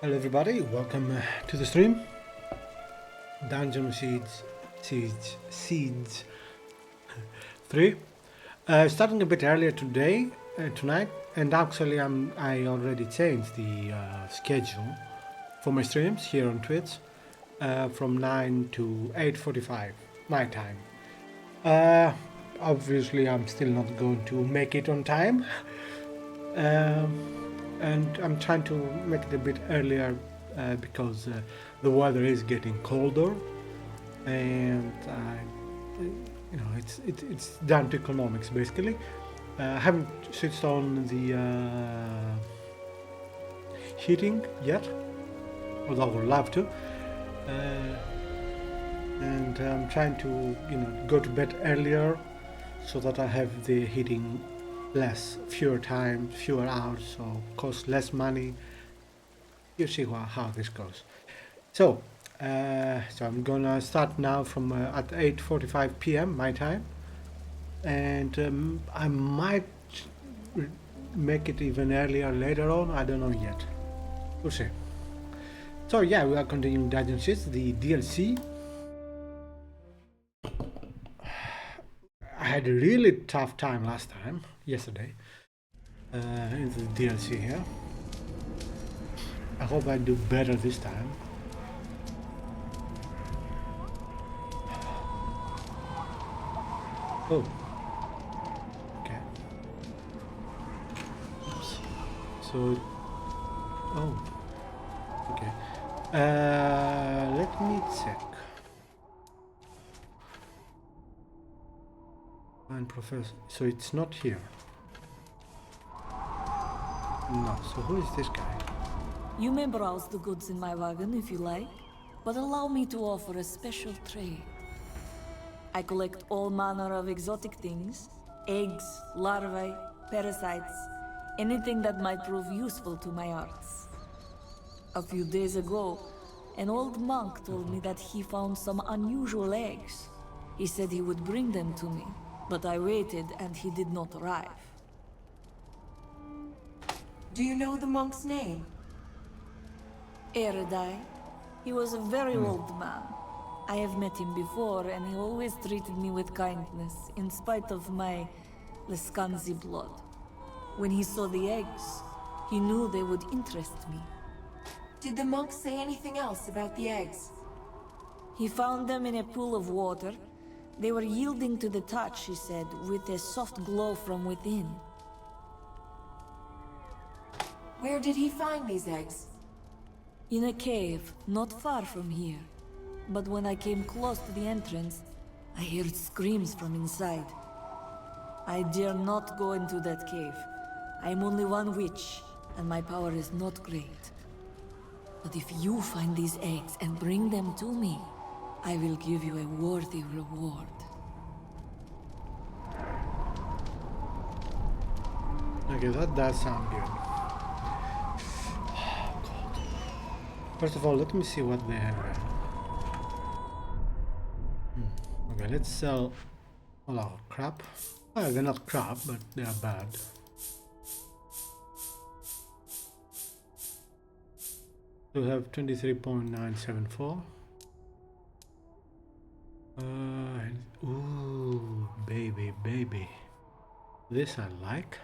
Hello everybody, welcome to the stream. Dungeon Seeds 3. Starting a bit earlier tonight, and actually I already changed the schedule for my streams here on Twitch from 9 to 8:45 my time. Uh, Obviously I'm still not going to make it on time. And I'm trying to make it a bit earlier because the weather is getting colder, and it's down to economics basically. I haven't switched on the heating yet, although I would love to. And I'm trying to go to bed earlier so that I have the heating fewer times, fewer hours, so cost less money. You see how this goes. So, so I'm gonna start now from at 8:45 p.m. my time, and I might make it even earlier later on. I don't know yet. We'll see. So yeah, we are continuing Dungeon Shits, the DLC. I had a really tough time yesterday, in the DLC here. I hope I do better this time. Oh, okay. Oops. So, oh, okay. Let me check. And Professor, so it's not here. No, so who is this guy? You may browse the goods in my wagon if you like, but allow me to offer a special trade. I collect all manner of exotic things, eggs, larvae, parasites, anything that might prove useful to my arts. A few days ago, an old monk told me that he found some unusual eggs. He said he would bring them to me, but I waited and he did not arrive. Do you know the monk's name? Eridai. He was a very old man. I have met him before, and he always treated me with kindness, in spite of my Leskanzi blood. When he saw the eggs, he knew they would interest me. Did the monk say anything else about the eggs? He found them in a pool of water. They were yielding to the touch, he said, with a soft glow from within. Where did he find these eggs? In a cave, not far from here. But when I came close to the entrance, I heard screams from inside. I dare not go into that cave. I am only one witch, and my power is not great. But if you find these eggs and bring them to me, I will give you a worthy reward. Okay, that does sound good. First of all, let me see what they have. Okay, let's sell a lot of crap. Well, they're not crap, but they are bad. We have 23.974. Ooh, baby. This I like.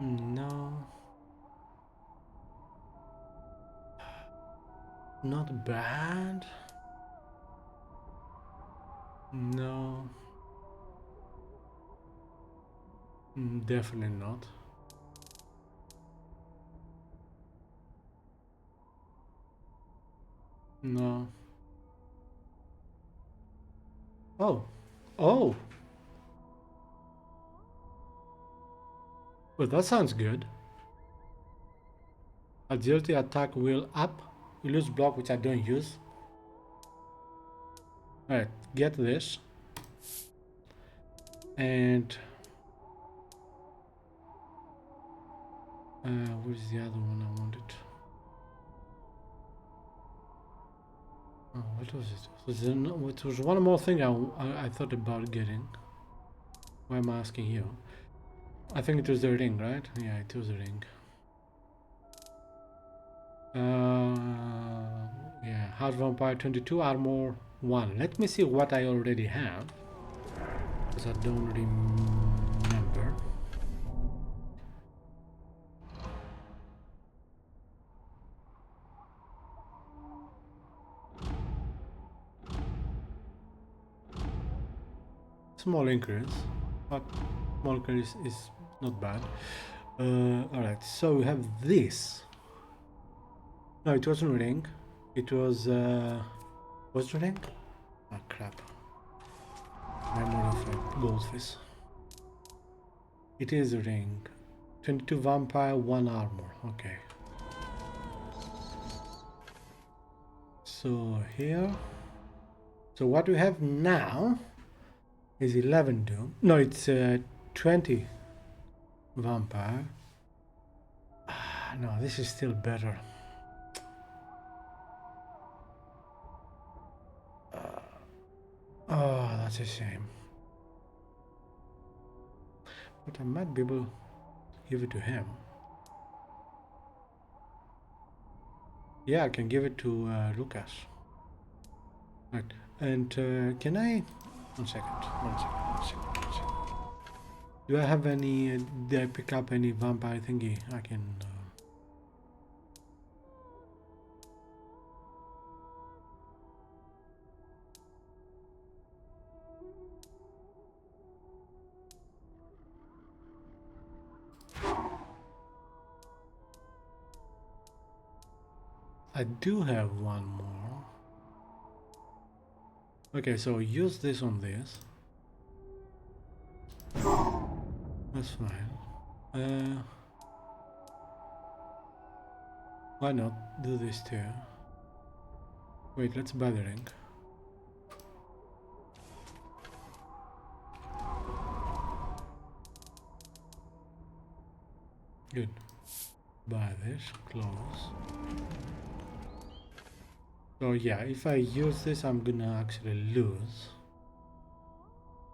No. Not bad. No. Definitely not. No. Oh. Oh. Well, that sounds good. Agility attack wheel up. We lose block, which I don't use. Alright, get this. And where's the other one I wanted? Oh, what was it? It was one more thing I thought about getting. Why am I asking you? I think it was the ring, right? Yeah, it was the ring. Yeah, House Vampire 22, Armor 1. Let me see what I already have, because I don't remember. Small increase, but small increase is not bad. Alright, so we have this. No, it wasn't ring. It was what's the ring? Ah, crap. Memory of a goldfish. It is a ring. 22 vampire, 1 armor. Okay. So here. So what we have now is 11 doom. No, it's 20 vampire. No, this is still better. Oh, that's a shame. But I might be able to give it to him. Yeah, I can give it to Lucas. Right. And can I... One second. Do I have any... did I pick up any vampire thingy? I can... I do have one more. Okay, so use this on this. That's fine. Why not do this too? Wait, let's buy the ring. Good. Buy this, close. So yeah, if I use this, I'm gonna actually lose.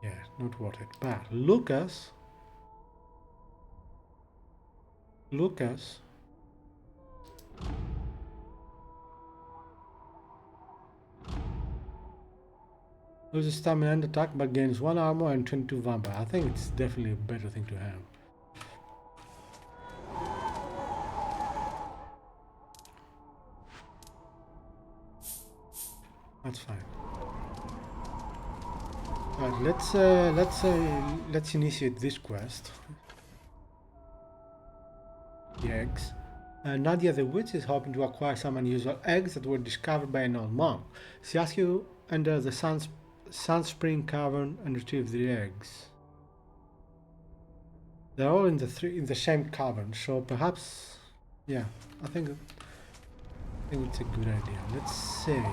Yeah, not worth it. But Lucas. Loses stamina and attack, but gains 1 armor and 22 vampire. I think it's definitely a better thing to have. That's fine. Alright, let's initiate this quest. The eggs. Nadia the witch is hoping to acquire some unusual eggs that were discovered by an old monk. She asks you enter the Sunspring Cavern and retrieve the eggs. They're all in the same cavern, so perhaps, yeah, I think it's a good idea. Let's save.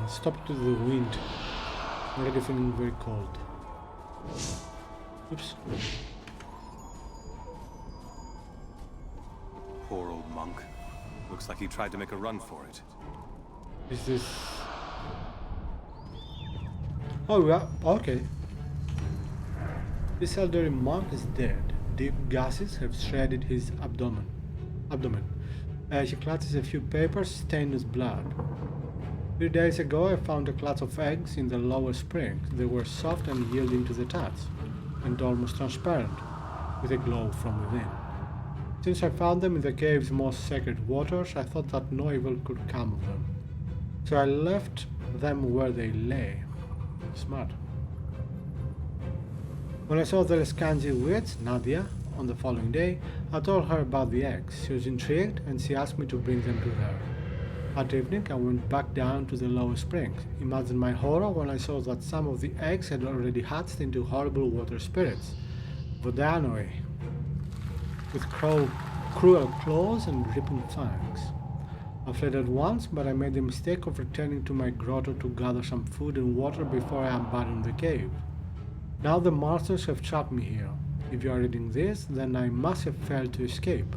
Stop to the wind. I'm already feeling very cold. Oops. Poor old monk. Looks like he tried to make a run for it. Is this... Oh, yeah, okay. This elderly monk is dead. Deep gases have shredded his abdomen. He clutches a few papers stained with blood. 3 days ago I found a clutch of eggs in the lower spring. They were soft and yielding to the touch, and almost transparent, with a glow from within. Since I found them in the cave's most sacred waters, I thought that no evil could come of them. So I left them where they lay. Smart. When I saw the Leskanji witch, Nadia, on the following day, I told her about the eggs. She was intrigued and she asked me to bring them to her. That evening I went back down to the lower springs. Imagine my horror when I saw that some of the eggs had already hatched into horrible water spirits, Vodanoi, with cruel claws and ripping fangs. I fled at once, but I made the mistake of returning to my grotto to gather some food and water before I abandoned the cave. Now the monsters have trapped me here. If you are reading this, then I must have failed to escape.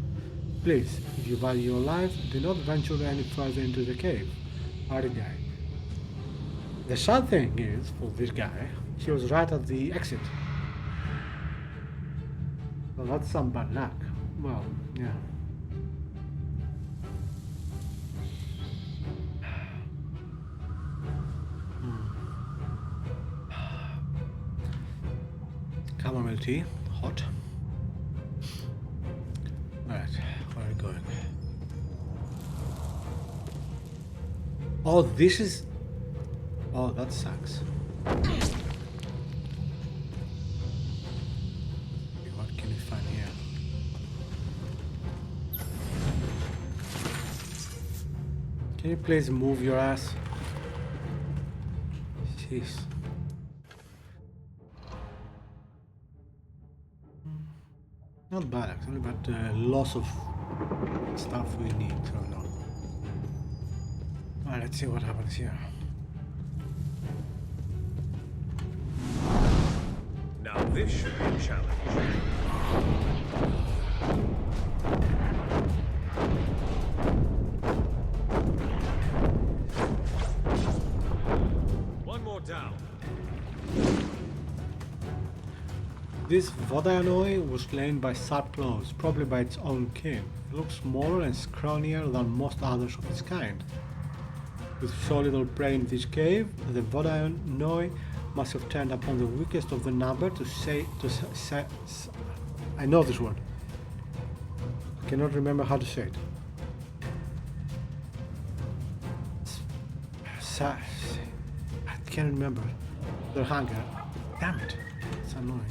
Please, if you value your life, do not venture any further into the cave. Hardy guy. The sad thing is, for this guy, he was right at the exit. Well, that's some bad luck. Well, yeah. Chamomile tea, hot. Alright, where are we going? Oh, this is... Oh, that sucks. Okay, what can we find here? Can you please move your ass? Jeez. Not bad actually, but loss of stuff we need, so no. Alright, let's see what happens here. Now this should be a challenge. One more down. This Vodayanoi was slain by sharp claws, probably by its own kin. It looks smaller and scrawnier than most others of its kind. With so little prey in this cave, the Vodayanoi must have turned upon the weakest of the number to say I know this word. I cannot remember how to say it. I can't remember. Their hunger. Damn it. It's annoying.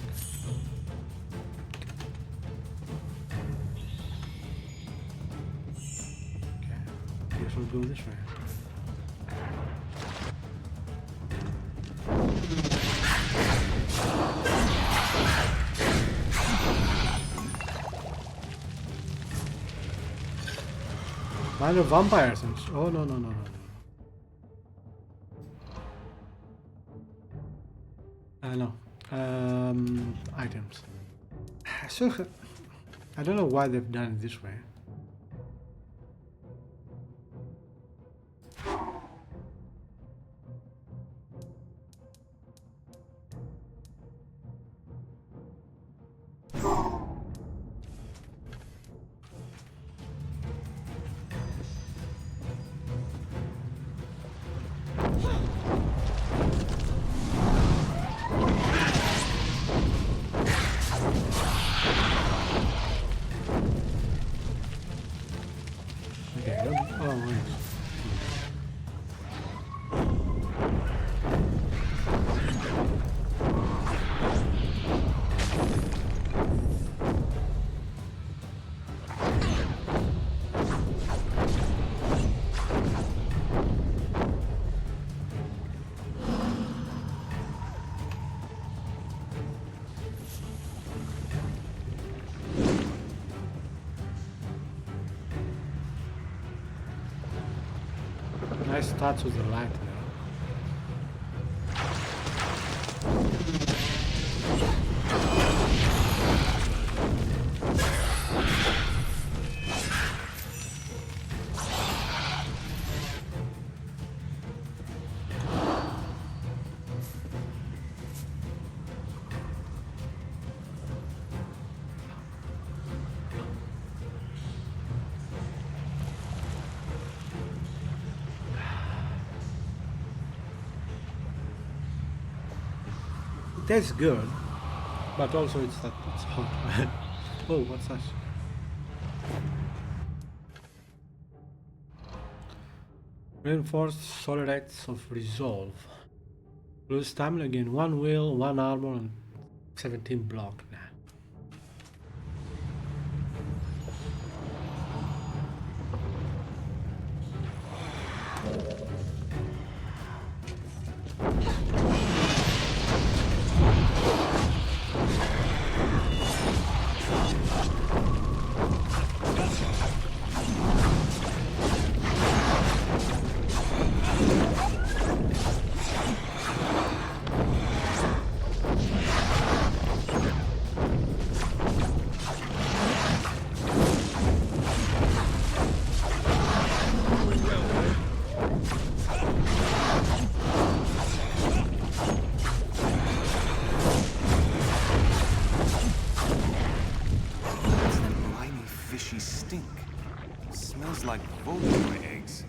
Okay. Guess we'll go this way. Minor vampires and oh no. No. Items. So I don't know why they've done it this way. Nice touch with the light there. It tastes good, but also it's hot. Oh, what's that? Reinforced solarates of resolve. Lose stamina, gain 1 will, 1 armor, and 17 block. Nah. fishy stink. Smells like Voldemort eggs.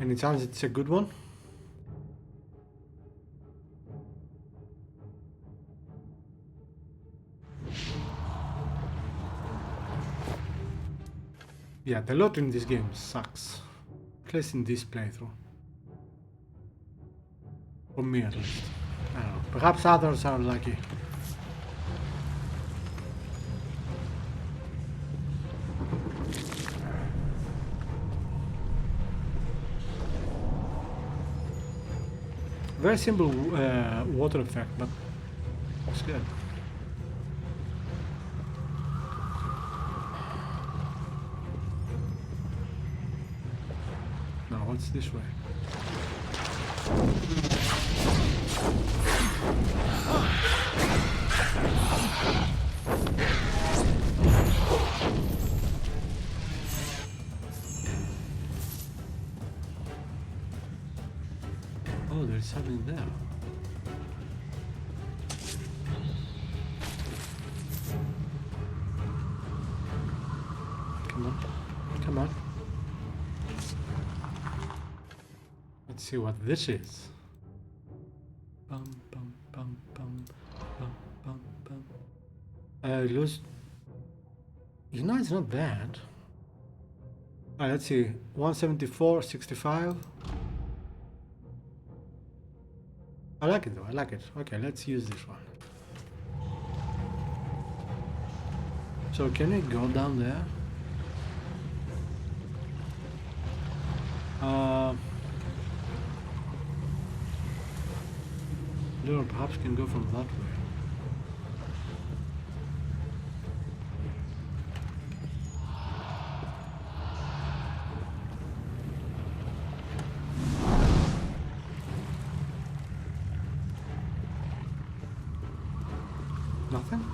Any chance it's a good one? Yeah, the loot in this game sucks. At least in this playthrough. For me at least. I don't know. Perhaps others are lucky. Very simple water effect, but it's good. Now what's this way? Oh, there's something there. Come on, come on. Let's see what this is. Bum, bum, bum, bum, bum, bum, bum. Lose. You know, it's not bad. Alright, let's see. 174, 65. I like it though, I like it. Okay, let's use this one. So can we go down there? No, perhaps can go from that way. Nothing?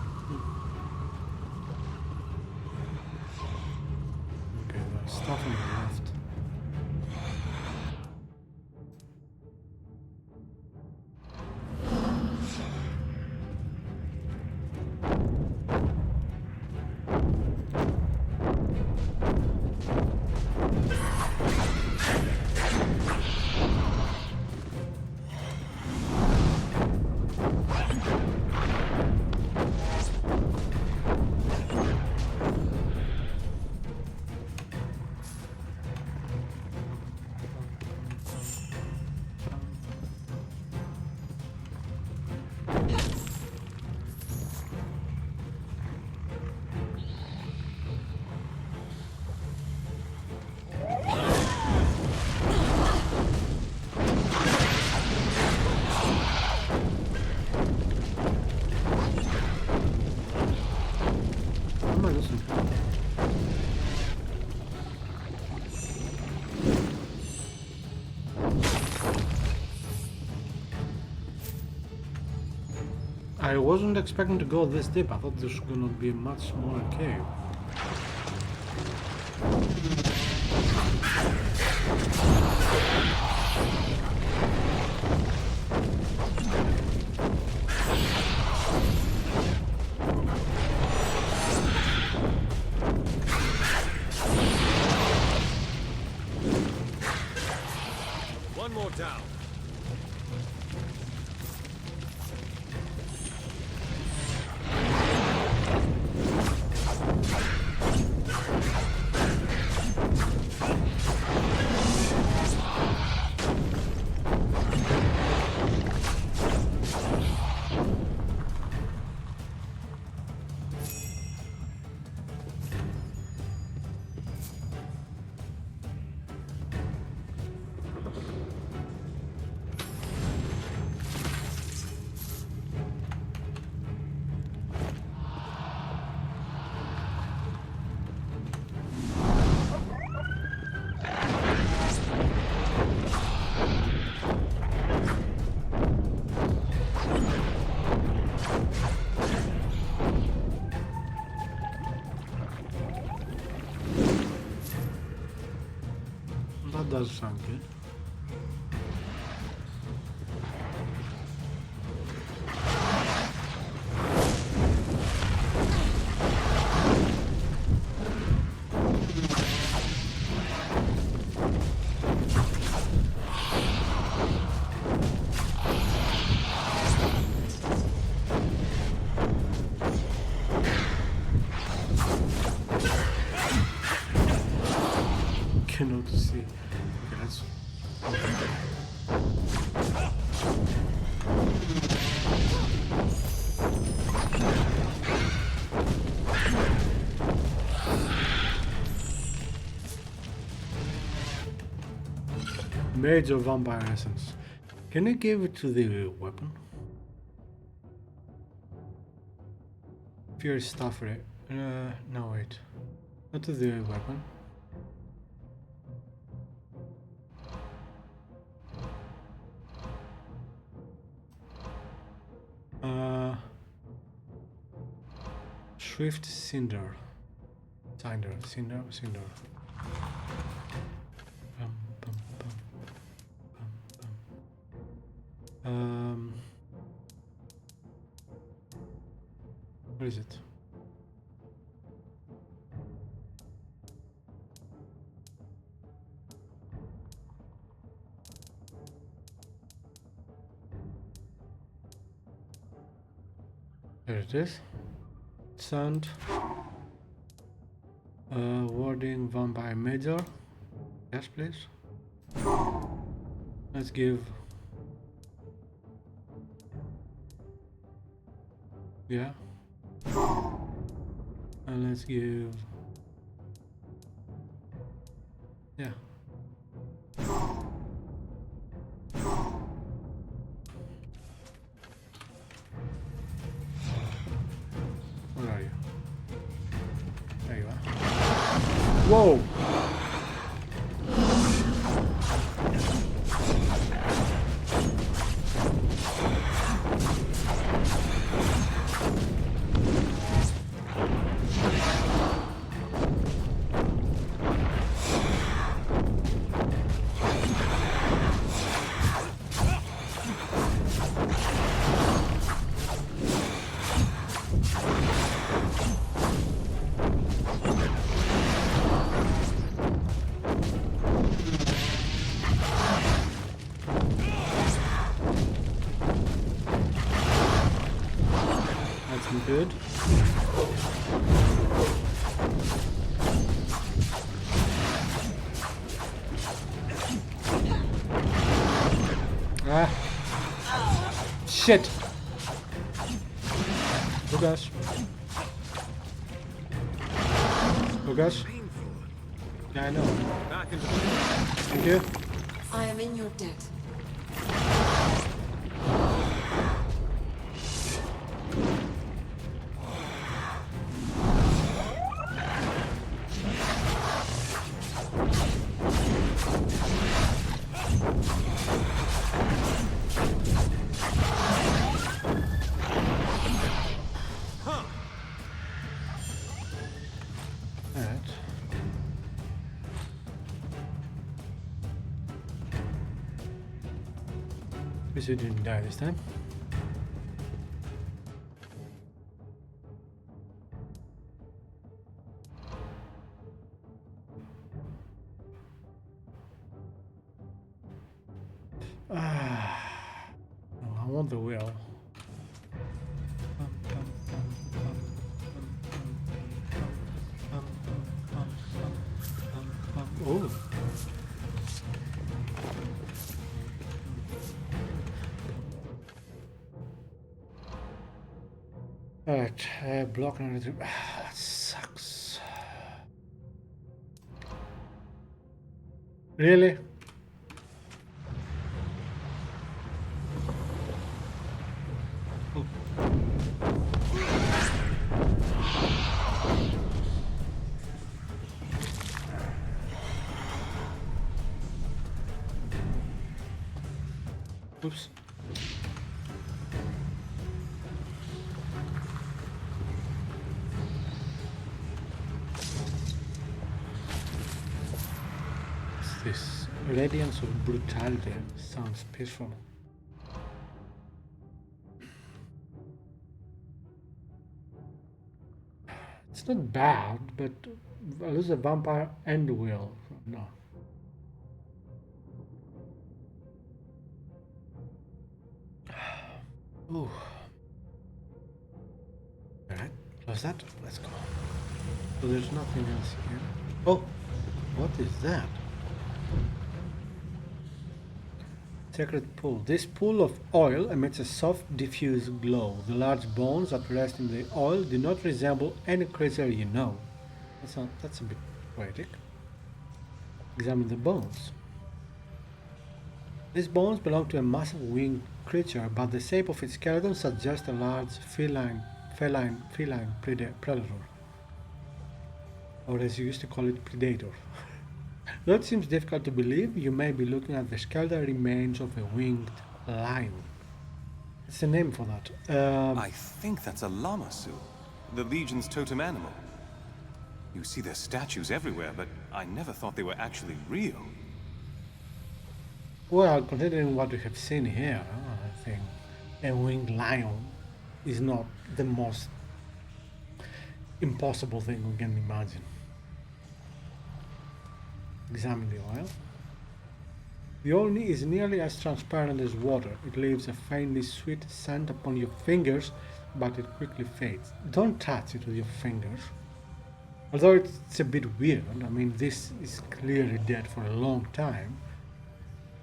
Okay, there's stuff on the left. I wasn't expecting to go this deep. I thought this was gonna be a much smaller cave. One more down. That does sound good. to see. Okay, let's. Major vampire essence. Can you give it to the weapon? Fear stuff, right? No, wait. Not to the weapon. Swift Cinder. Cinder. Bum, bum, bum, bum, bum. What is it? There it is. Sand. Wording vampire major. Yes, please. Let's give. Yeah. And let's give. Yeah. Where are you? There you are. Whoa! Good. Ah. Shit. Oh gosh. Oh gosh. Yeah, I know. Back into Thank you. I am in your debt. Alright. At least you didn't die this time. No, I want the wheel. Oh. Alright, block another. That sucks. Really? Oops. What's this? Radiance of brutality. Sounds peaceful. It's not bad, but I lose a vampire and a wheel. No. Ooh. Alright, close that. Let's go. So there's nothing else here. Oh, what is that? Sacred pool. This pool of oil emits a soft, diffuse glow. The large bones that rest in the oil do not resemble any creature you know. That's a bit poetic. Examine the bones. These bones belong to a massive winged creature, but the shape of its skeleton suggests a large feline predator, or as you used to call it, predator. Though it seems difficult to believe, you may be looking at the skeletal remains of a winged lion. It's a name for that. I think that's a llama, the Legion's totem animal. You see their statues everywhere, but I never thought they were actually real. Well, considering what we have seen here, I think a winged lion is not the most impossible thing we can imagine. Examine the oil. The oil is nearly as transparent as water. It leaves a faintly sweet scent upon your fingers, but it quickly fades. Don't touch it with your fingers. Although it's a bit weird. I mean, this is clearly dead for a long time.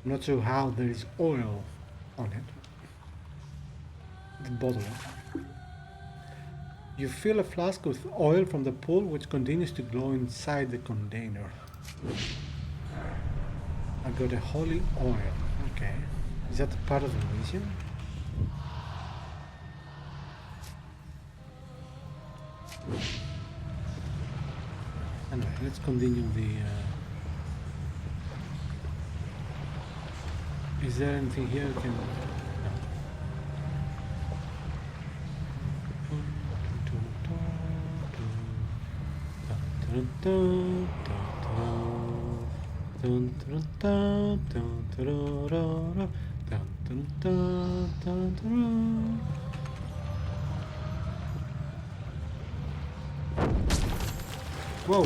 I'm not sure how there is oil on it. The bottle. You fill a flask with oil from the pool, which continues to glow inside the container. I got a holy oil. Okay. Is that part of the mission? Anyway, let's continue the... Is there anything here we can... Whoa!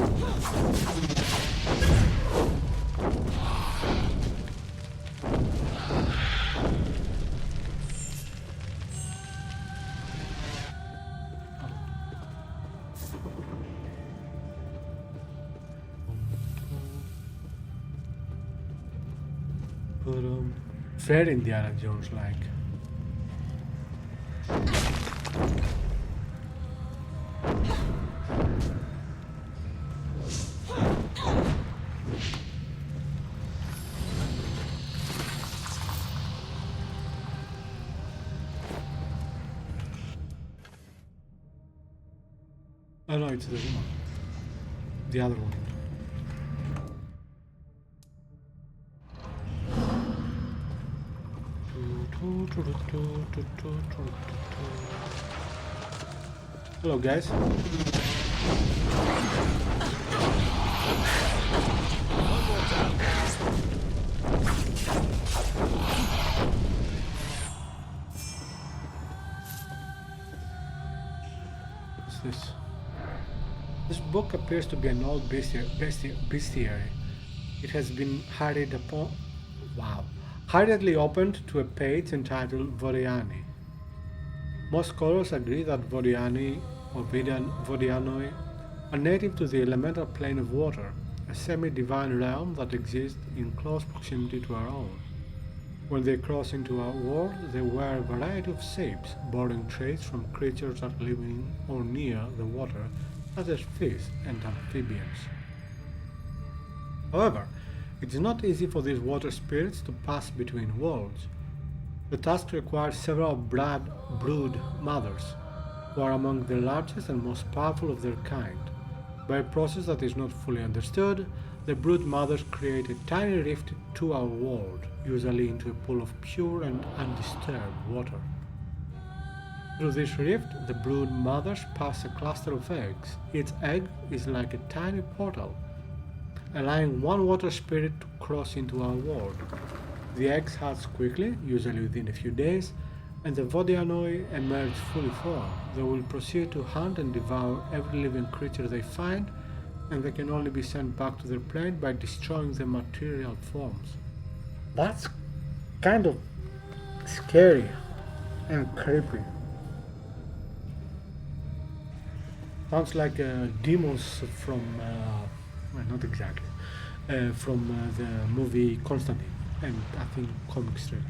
Very Indiana Jones like. Oh no, it's the woman. The other one. Hello guys. What's this? This book appears to be an old bestiary. It has been hurriedly opened to a page entitled Vodiani. Most scholars agree that Vodiani or Vodianoi are native to the elemental plane of water, a semi-divine realm that exists in close proximity to our own. When they cross into our world, they wear a variety of shapes, borrowing traits from creatures that live in or near the water, such as fish and amphibians. However, it is not easy for these water spirits to pass between worlds. The task requires several brood mothers, who are among the largest and most powerful of their kind. By a process that is not fully understood, the brood mothers create a tiny rift to our world, usually into a pool of pure and undisturbed water. Through this rift, the brood mothers pass a cluster of eggs. Each egg is like a tiny portal, allowing one water spirit to cross into our world. The eggs hatch quickly, usually within a few days, and the Vodianoi emerge fully formed. They will proceed to hunt and devour every living creature they find, and they can only be sent back to their plane by destroying their material forms. That's kind of scary and creepy. Sounds like demons from, well, not exactly. from the movie Constantine, and I think comic strip.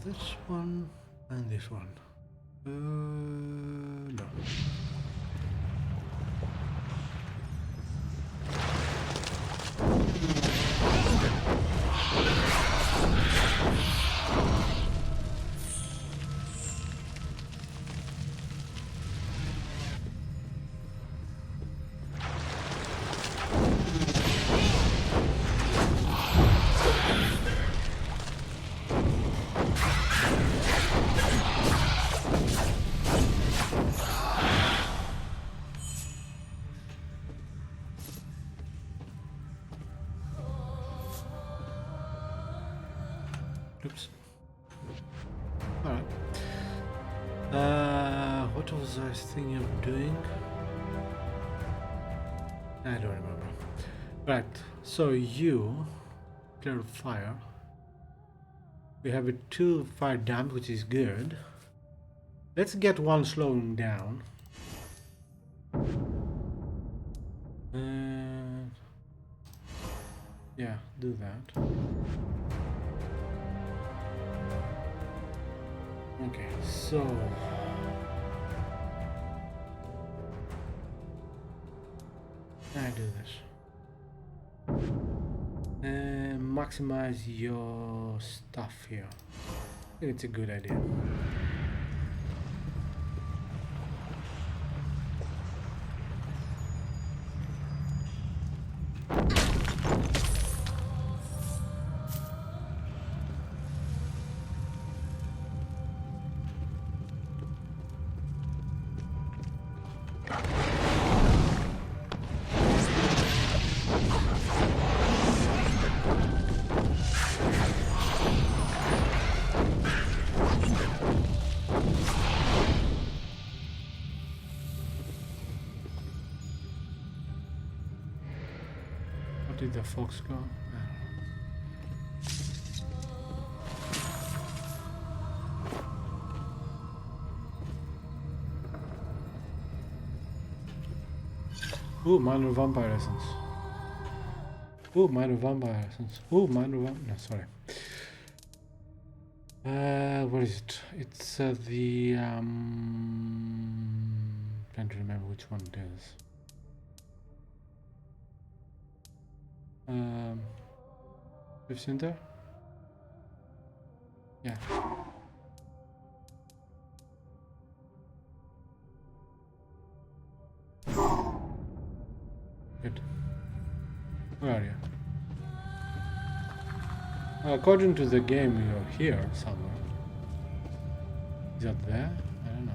This one and this one. No. Oops. Alright. What was I thinking of doing? I don't remember. Right, so you clear fire. We have a 2 fire damp, which is good. Let's get one slowing down. Yeah, do that. Okay, so I do this and maximize your stuff here. I think it's a good idea. Did the fox go? Ooh, minor vampire essence. Ooh, minor vampire essence. Ooh, minor vampire. No, sorry. What is it? It's the trying to remember which one it is. We've seen there? Yeah. Good. Where are you? According to the game, you're here somewhere. Is that there? I don't know.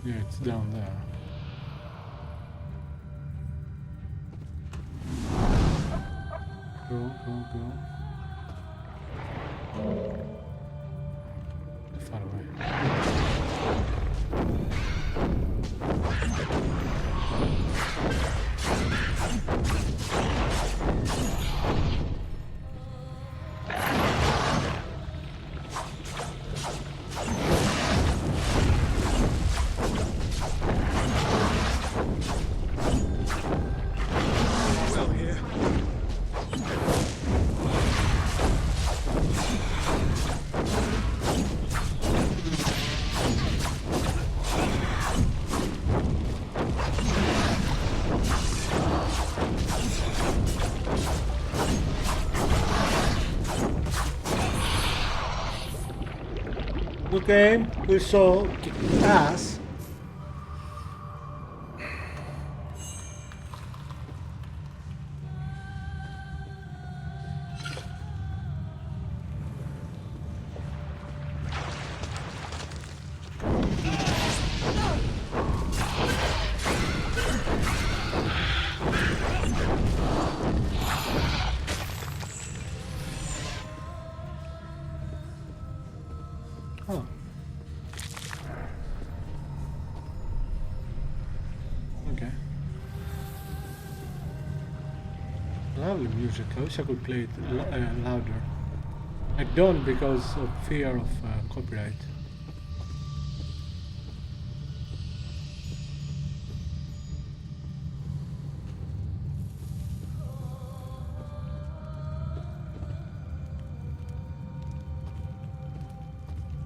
Yeah, it's down there. Go. Far away. Well here. Okay, we saw kick ass. Oh. Okay. Lovely music. I wish I could play it louder. I don't because of fear of copyright.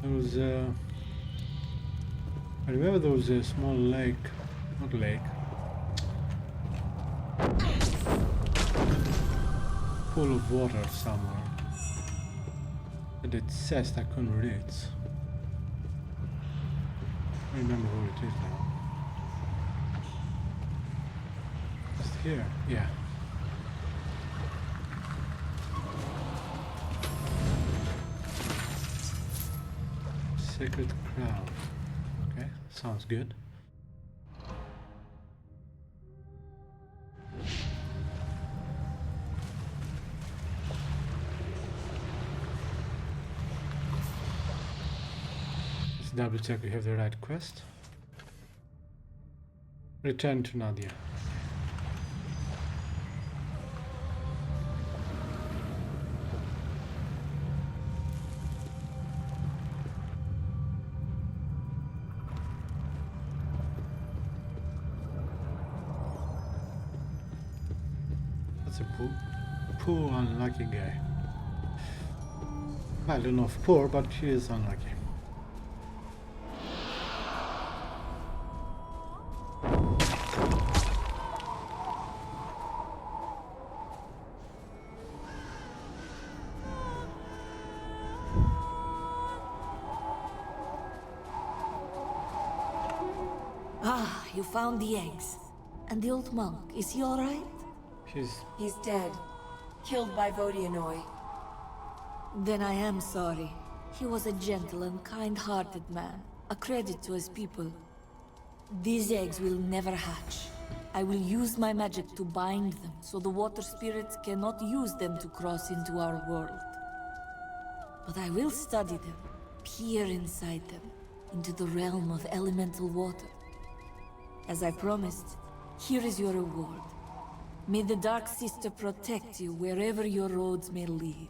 There was I remember there was a small lake, not lake, pool of water somewhere. But it says I couldn't read it. I don't remember where it is now. It's here, yeah. Sacred Crown. Okay, sounds good. Let's double check we have the right quest. Return to Nadia. That's a poor unlucky guy. I don't know if poor, but he is unlucky. Ah, you found the eggs. And the old monk, is he alright? He's dead. Killed by Vodianoi. Then I am sorry. He was a gentle and kind-hearted man, a credit to his people. These eggs will never hatch. I will use my magic to bind them, so the water spirits cannot use them to cross into our world. But I will study them, peer inside them, into the realm of elemental water. As I promised, here is your reward. May the Dark Sister protect you wherever your roads may lead.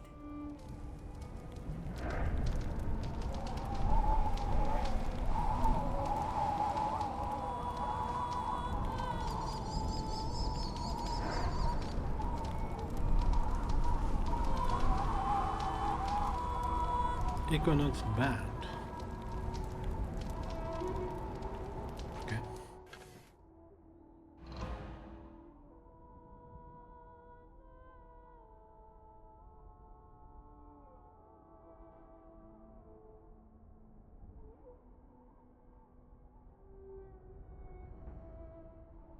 Equinox Band. Okay.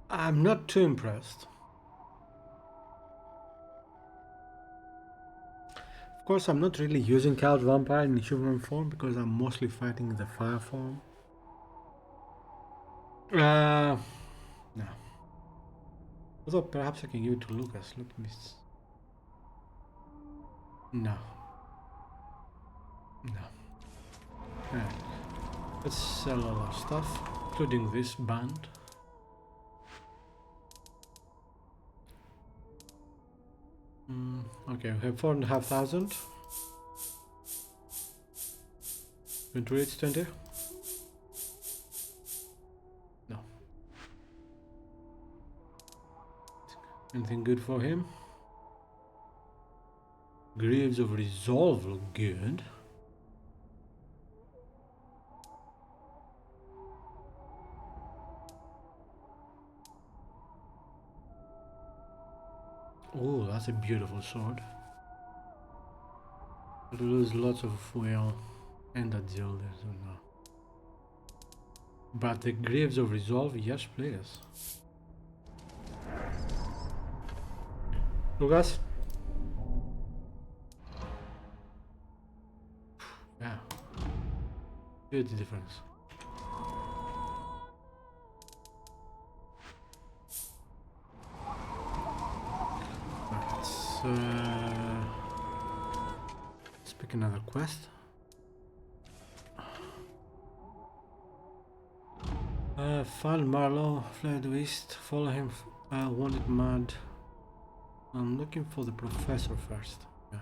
I'm not too impressed. Of course, I'm not really using Cloud Vampire in human form because I'm mostly fighting the fire form. No. Although perhaps I can give it to Lucas. Let me. No. No. Alright. Let's sell all our stuff, including this band. Okay, we have 4,500. Going to reach 20? No. Anything good for him? Greaves of Resolve look good. Oh, that's a beautiful sword. But it loses lots of, well, And a deal there, so no. But the Graves of Resolve, yes please. Lucas? Yeah. Huge difference. Let's pick another quest. Find Marlowe, fled west, follow him, wanted mad. I'm looking for the professor first. Yeah.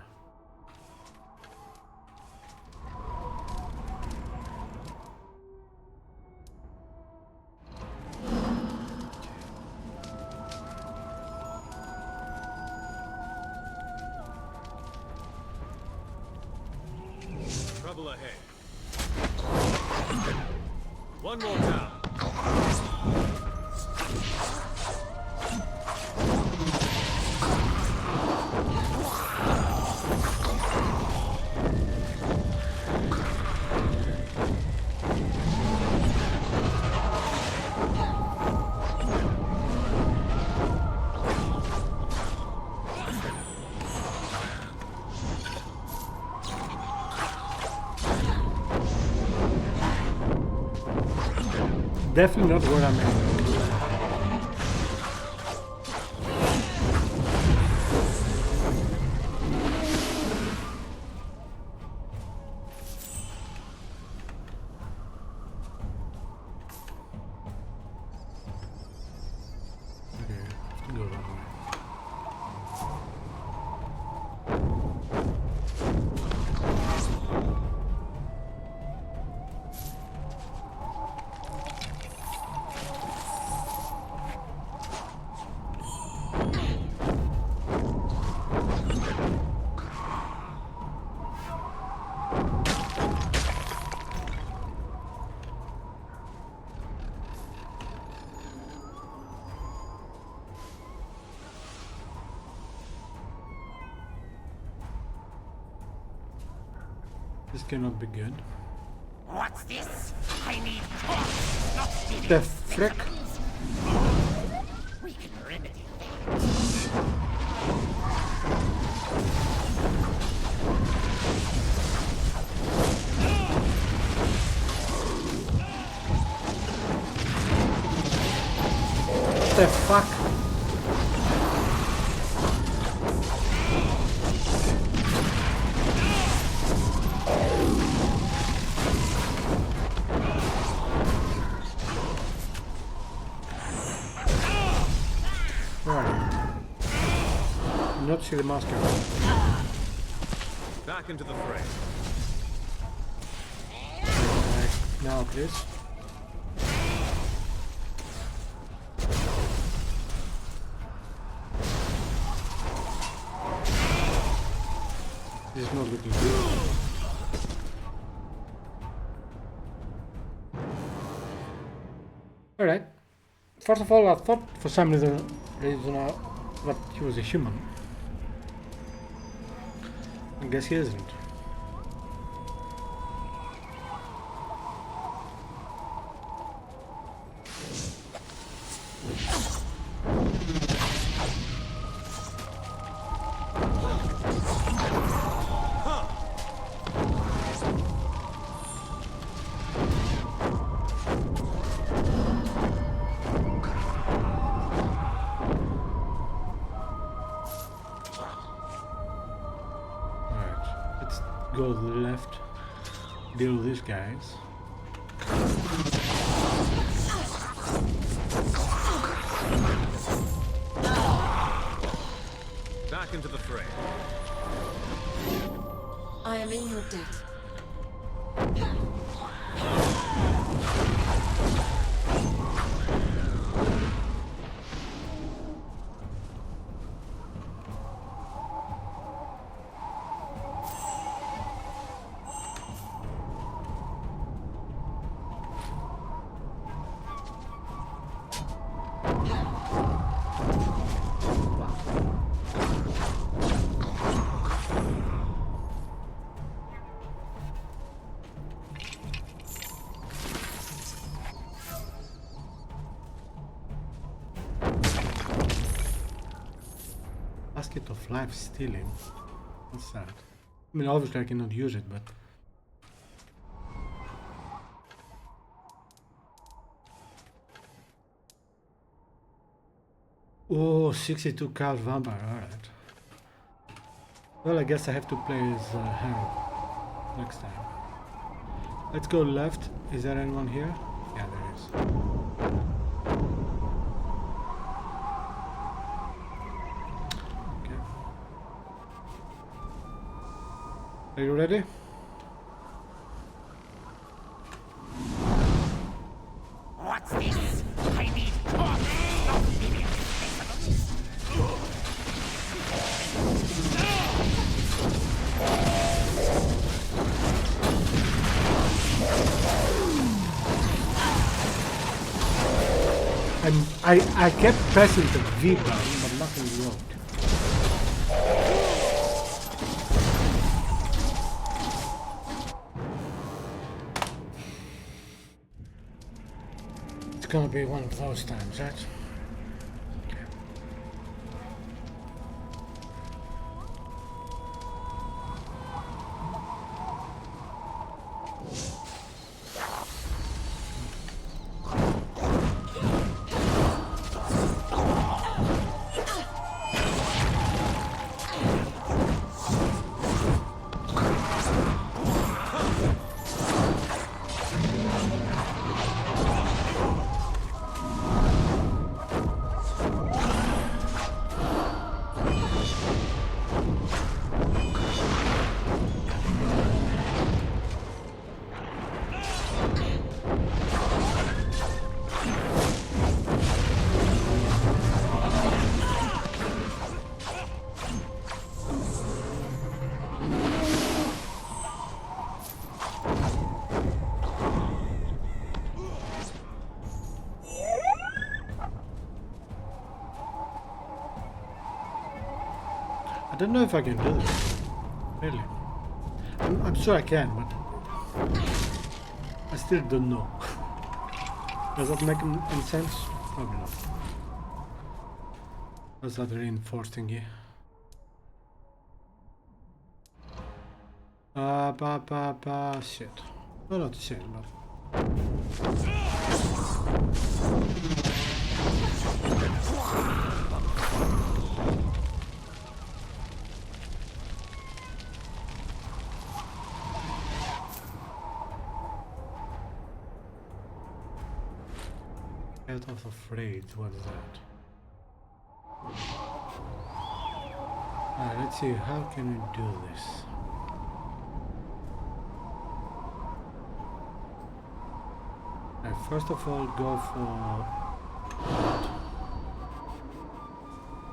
Trouble ahead. One more down. Definitely not where I'm at. Okay, go that way. This cannot be good. What's this? I need course, not stealing. The frick? We can remedy that. The fuck? Not see the master. Back into the fray. Now please. This is not looking good. Alright. First of all, I thought for some reason that he was a human. I guess he isn't. Go to the left, deal with these guys. Back into the fray. I am in your debt. life stealing. What's that? I mean, obviously I cannot use it, but... Oh, 62 cows vampire, alright. Well, I guess I have to play as Harold next time. Let's go left. Is there anyone here? Yeah, there is. Okay. Are you ready? What's this? I need corpse, not living specimens. I kept pressing the V button, but nothing worked. It's gonna be one of those times, right? I don't know if I can do this. Really. I'm sure I can, but I still don't know. Does that make any sense? Probably not. Was that reinforced thingy? Shit. No, not shit, but... Out of afraid, what is that? Alright, let's see, how can we do this? Alright, first of all, go for that.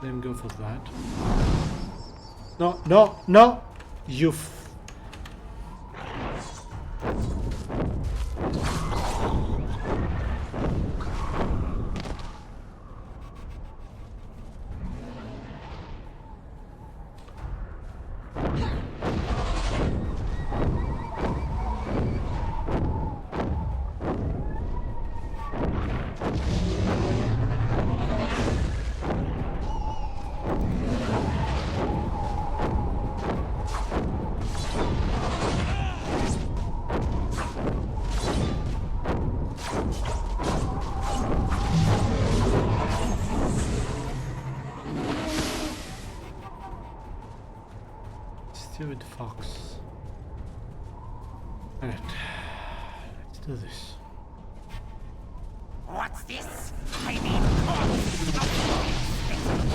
Then go for that. No, no, no! You stupid fox. Alright, let's do this. What's this? I need corpse, not living specimens.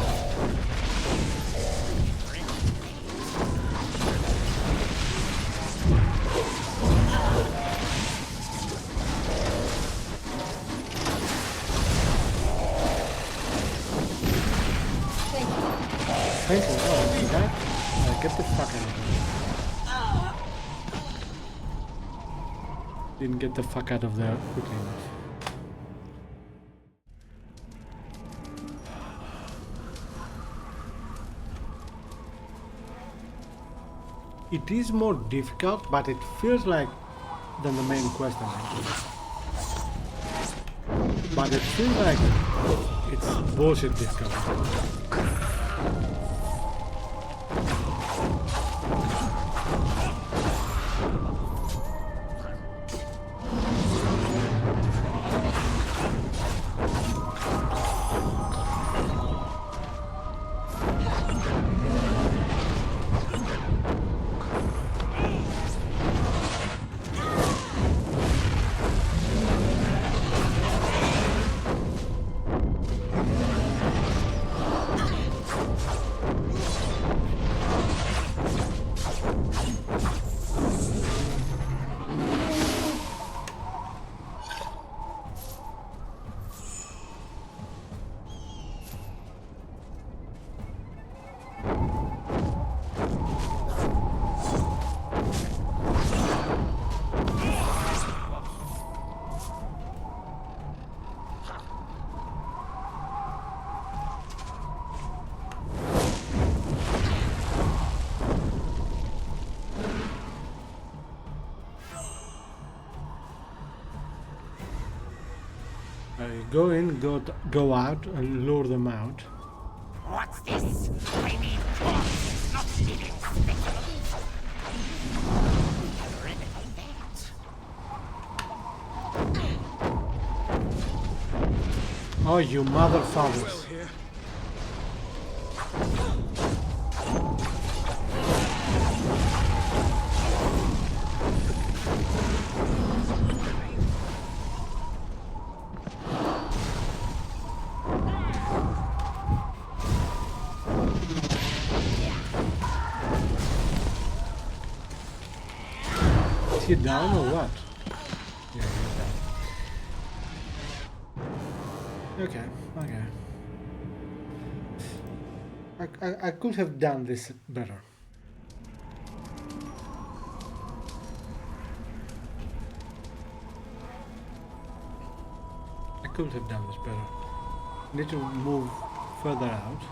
Thank you. Oh, see that? Get the fuck out of here. Didn't get the fuck out of there quickly enough. It is more difficult, but it feels like than the main quest. But it feels like it's bullshit difficult. go in, go out, and lure them out. What's this? I need corpses, not living specimens. Remedy that. Oh, you motherfuckers! Here. Is he down or what? Yeah, he's down. Okay. I could have done this better. I could have done this better. Need to move further out.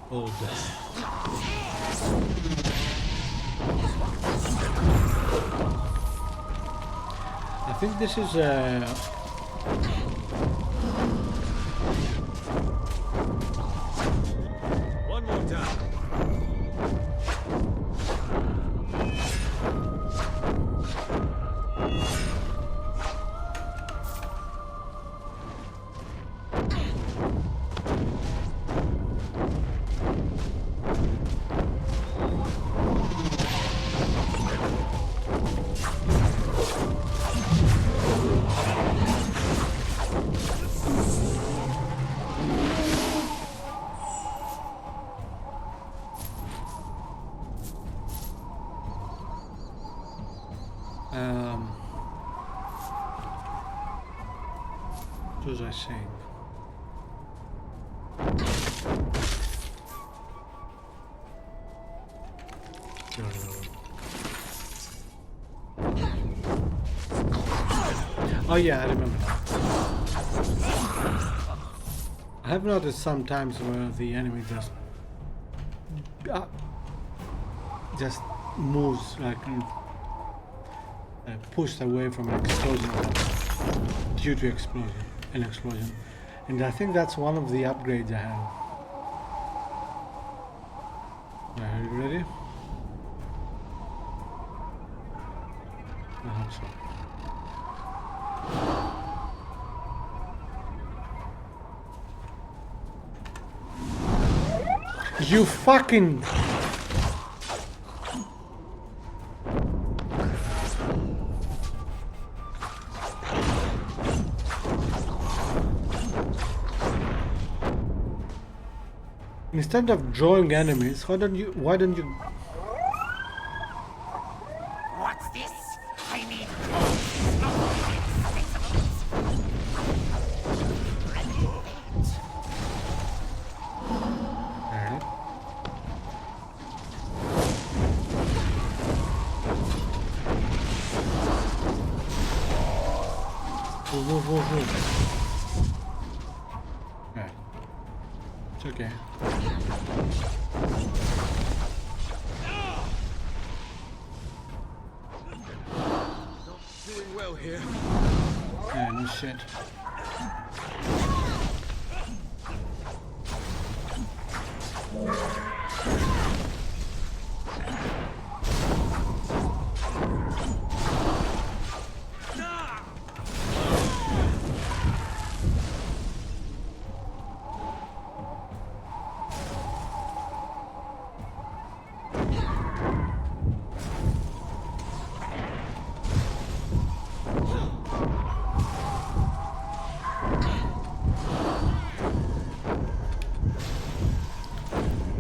Hold that. I think this is One more down. what was I saying? Oh yeah, I remember that. I have noticed sometimes where the enemy just moves like pushed away from an explosion due to an explosion, and I think that's one of the upgrades I have. Are you ready? I hope so. You fucking... Instead of drawing enemies, why don't you... What's this? I need corpses, not living specimens. Remedy that. Alright. Move. Alright. It's okay. Doing well here. Yeah, no shit.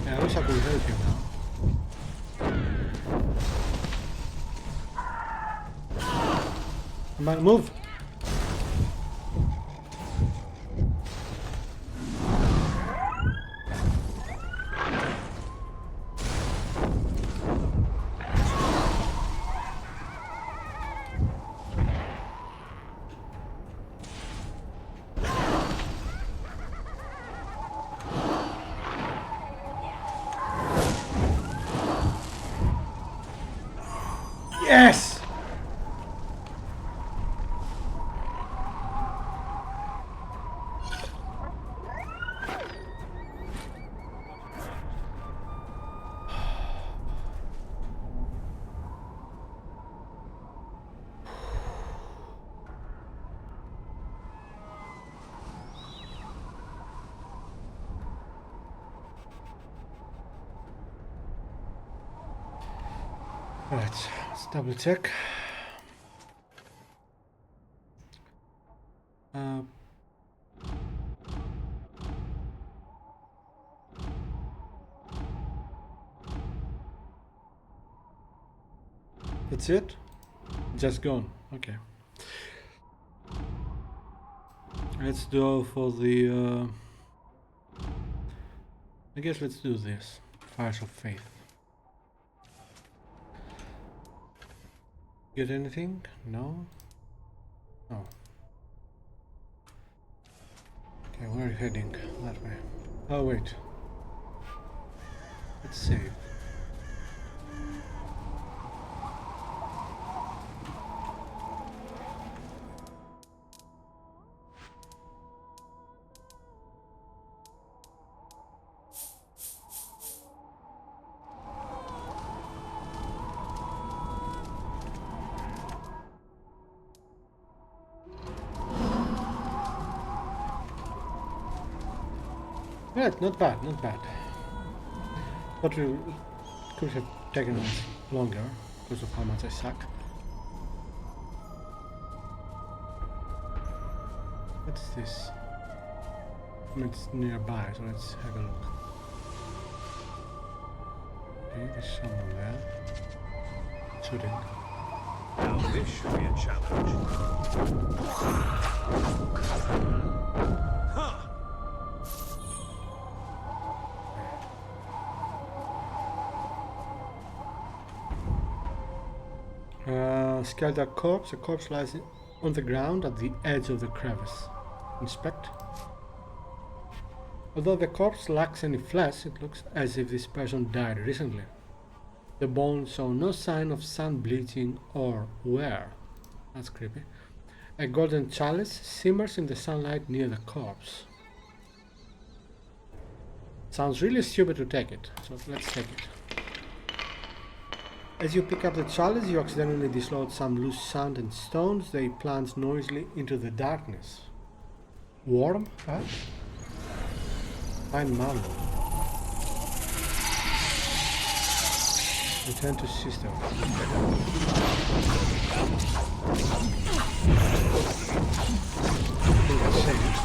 Yeah, I wish I could help you now. Come on, move! Right, let's double check. That's it? Just gone. Okay. Let's go for the... I guess let's do this. Fires of Faith. Get anything? No? Oh. Okay, where are you heading? That way. Oh, wait. Let's save. Right, not bad, not bad. But we could have taken us longer because of how much I suck. What's this? It's nearby, so let's have a look. Okay, there's someone there. Shooting. Now this should be a challenge. Skeletal corpse. A corpse lies on the ground at the edge of the crevice. Inspect. Although the corpse lacks any flesh, it looks as if this person died recently. The bones show no sign of sun bleaching or wear. That's creepy. A golden chalice simmers in the sunlight near the corpse. Sounds really stupid to take it, so let's take it. As you pick up the chalice, you accidentally dislodge some loose sand and stones. They plunge noisily into the darkness. Worm? Huh? Find Malo. Return to sister. I think I saved.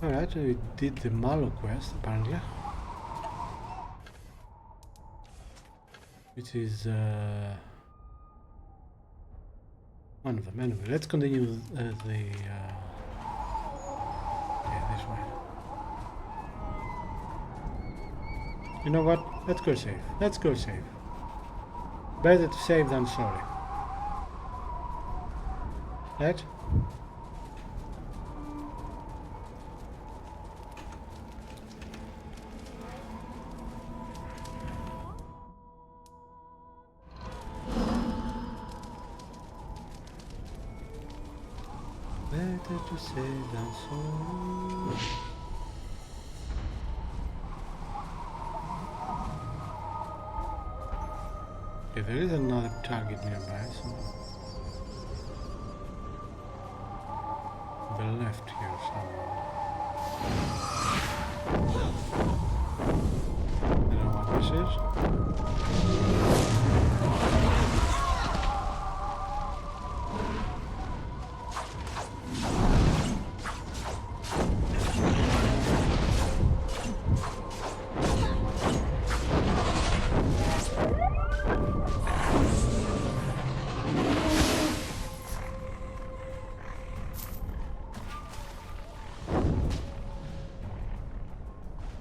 Alright, we did the Malo quest apparently. Which is one of them. Anyway, let's continue yeah, this way. You know what? Let's go save. Let's go save. Better to save than sorry. Right? Better to save than sorry. Okay, there is another target nearby, so the left here somewhere. I don't know what this is.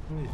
What is it?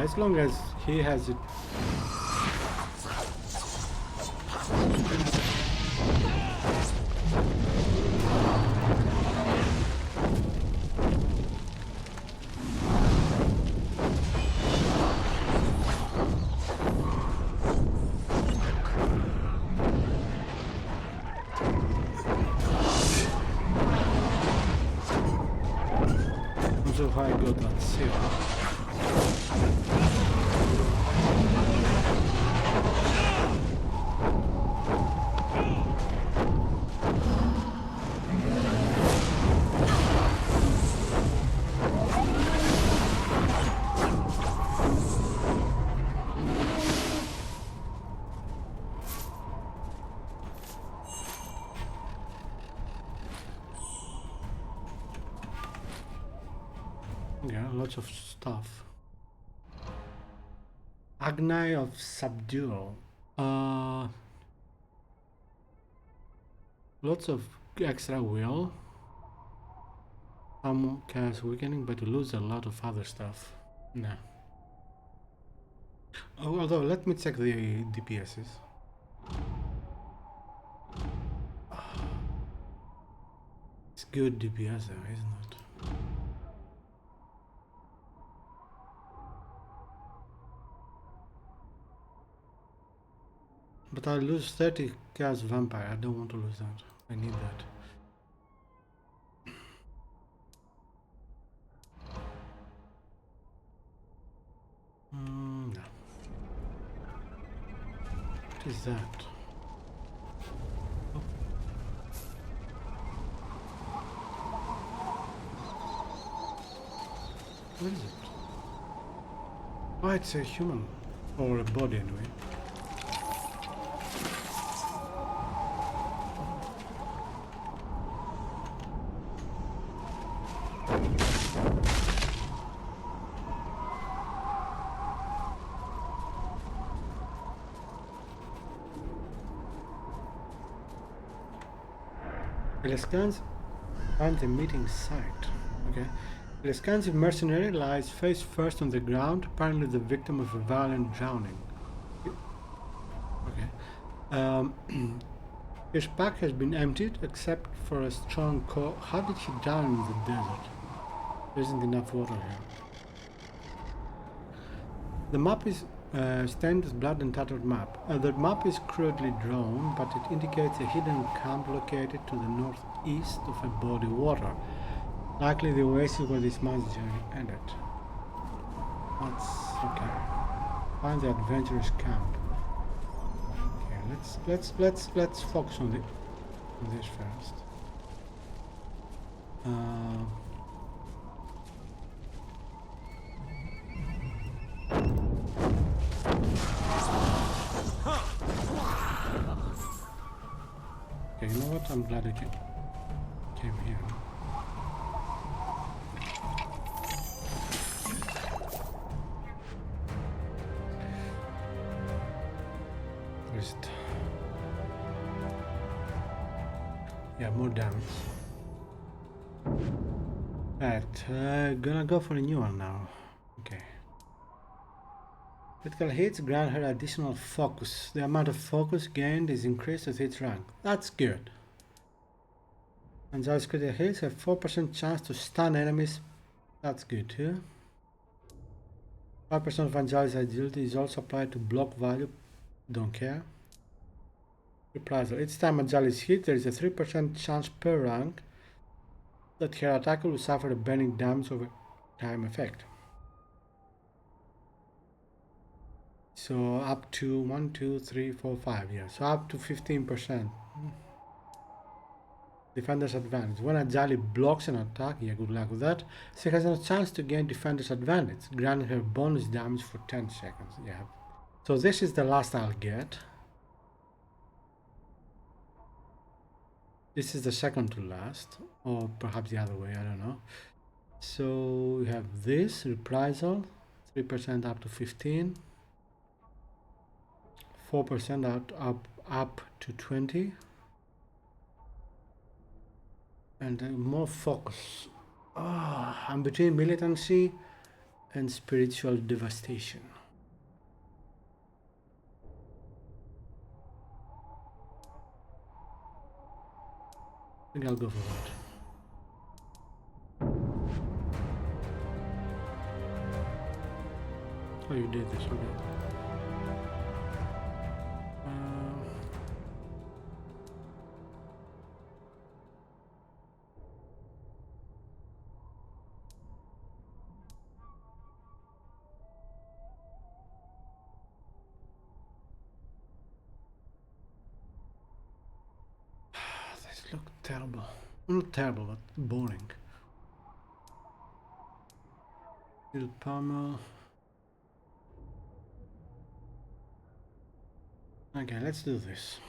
Yeah, as long as he has it. Also, how I got that seal. Yeah, lots of stuff. Agni of Subdual. Lots of extra will. Some chaos weakening, but you lose a lot of other stuff. Nah. Oh, although, let me check the DPSs. It's good DPS though, isn't it? But I lose 30 chaos vampire. I don't want to lose that. I need that. No. What is that? Oh. What is it? Oh, it's a human. Or a body anyway. It scans on the meeting site. Okay. The Wisconsin mercenary lies face first on the ground, apparently the victim of a violent drowning. Okay. His pack has been emptied except for a strong core. How did he drown in the desert? There isn't enough water here. The map is stained as blood and tattered map. The map is crudely drawn, but it indicates a hidden camp located to the northeast of a body of water. Likely the oasis where this man's journey ended. That's okay. Find the adventurous camp. Okay, let's focus on this first. Okay, you know what? I'm glad I came here. Where is it? Yeah, more damage. Right, gonna go for a new one now. Okay. Critical hits grant her additional focus. The amount of focus gained is increased with each rank. That's good. Anjali's critical hits have 4% chance to stun enemies. That's good too. 5% of Anjali's agility is also applied to block value. Don't care. Reprisal. Each time Anjali is hit, there is a 3% chance per rank that her attacker will suffer a burning damage over time effect. So up to 1, 2, 3, 4, 5. Yeah, so up to 15%. Defender's advantage. When Anjali blocks an attack, yeah, good luck with that, she has a chance to gain defender's advantage, granting her bonus damage for 10 seconds. Yeah. So this is the last I'll get. This is the second to last, or perhaps the other way, I don't know. So we have this, reprisal, 3% up to 15, 4% up to 20, and more focus. I'm between militancy and spiritual devastation. I think I'll go for that. Oh, you did this, okay. This looks terrible. Not terrible, but boring. Little pommel. Okay, let's do this.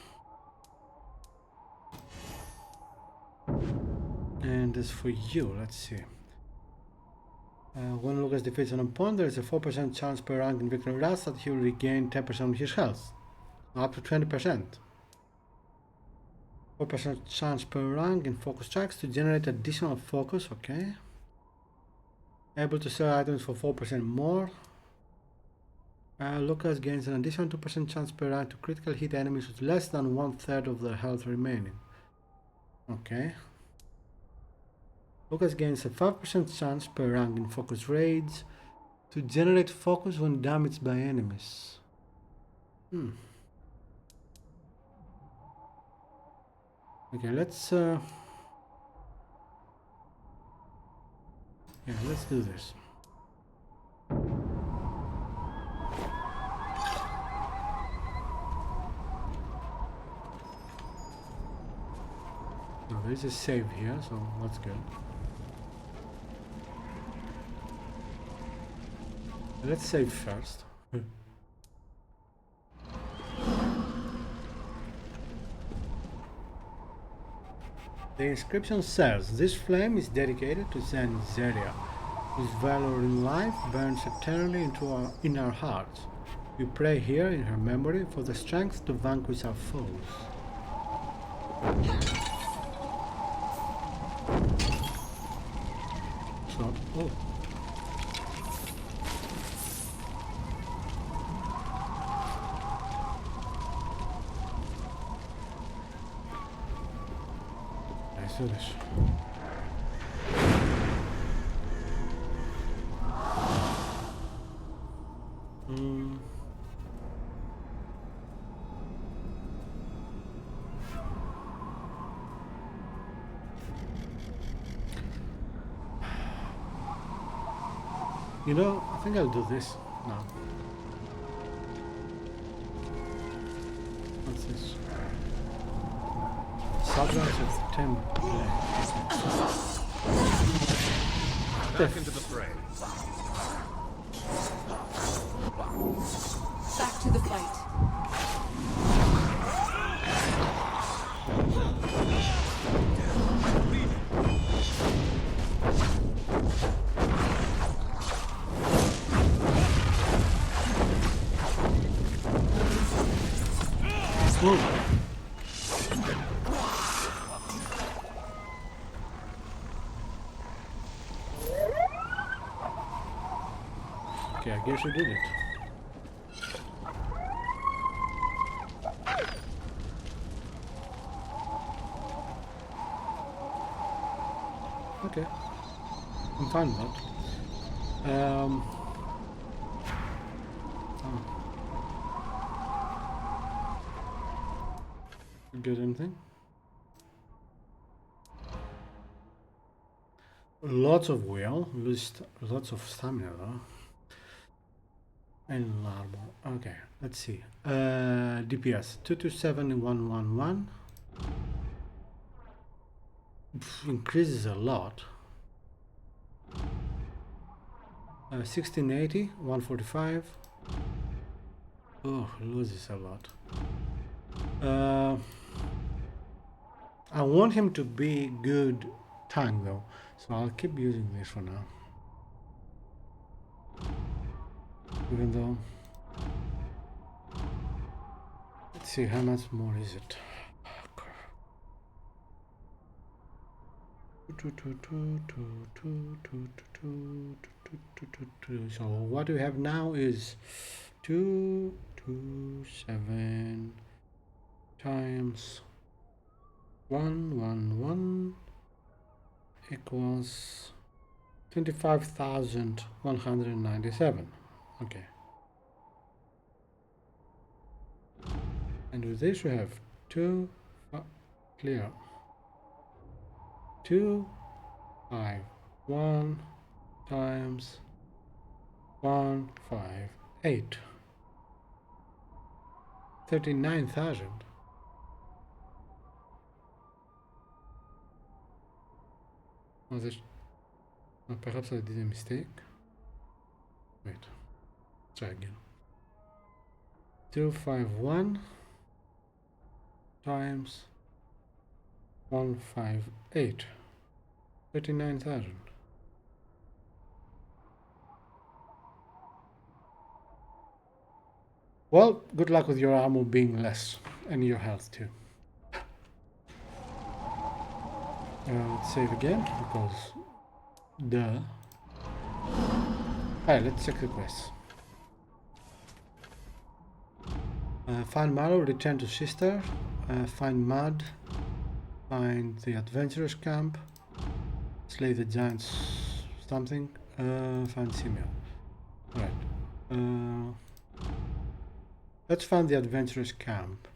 And as for you, let's see. When Lucas defeats an opponent, there is a 4% chance per rank in victory rush that he will regain 10% of his health. Up to 20%. 4% chance per rank in focus strikes to generate additional focus, okay. Able to sell items for 4% more. Lucas gains an additional 2% chance per rank to critical hit enemies with less than 1/3 of their health remaining. Okay. Lucas gains a 5% chance per rank in focus raids to generate focus when damaged by enemies. Okay, let's let's do this. Now there's a save here, so that's good. Let's save first. The inscription says, "This flame is dedicated to Zen Zeria, whose valor in life burns eternally in our hearts. We pray here in her memory for the strength to vanquish our foes." So, oh. Let's do this. You know, I think I'll do this now. What's this? Subjects of template. Back into the fray. Back to the fight. Okay, I guess you did it. Okay, I'm fine with that. Get anything? Lots of will, lots of stamina though. And armor. Okay, let's see. DPS 227-111. Increases a lot. 1680, 145. Oh, loses a lot. I want him to be good tank though, so I'll keep using this for now. Even though, let's see how much more is it. So what we have now is 227 times 111 equals 25,197. Okay. And with this we have clear 251 times 158 39,000. Perhaps I did a mistake. Wait, try again. 251 times 158 39,000. Well, good luck with your ammo being less and your health too. Let's save again because Alright, let's check the quest. Find Marrow, return to Sister. Find Mud. Find the Adventurers Camp. Slay the Giants something. Find Simeon. Alright. Let's find the Adventurers Camp.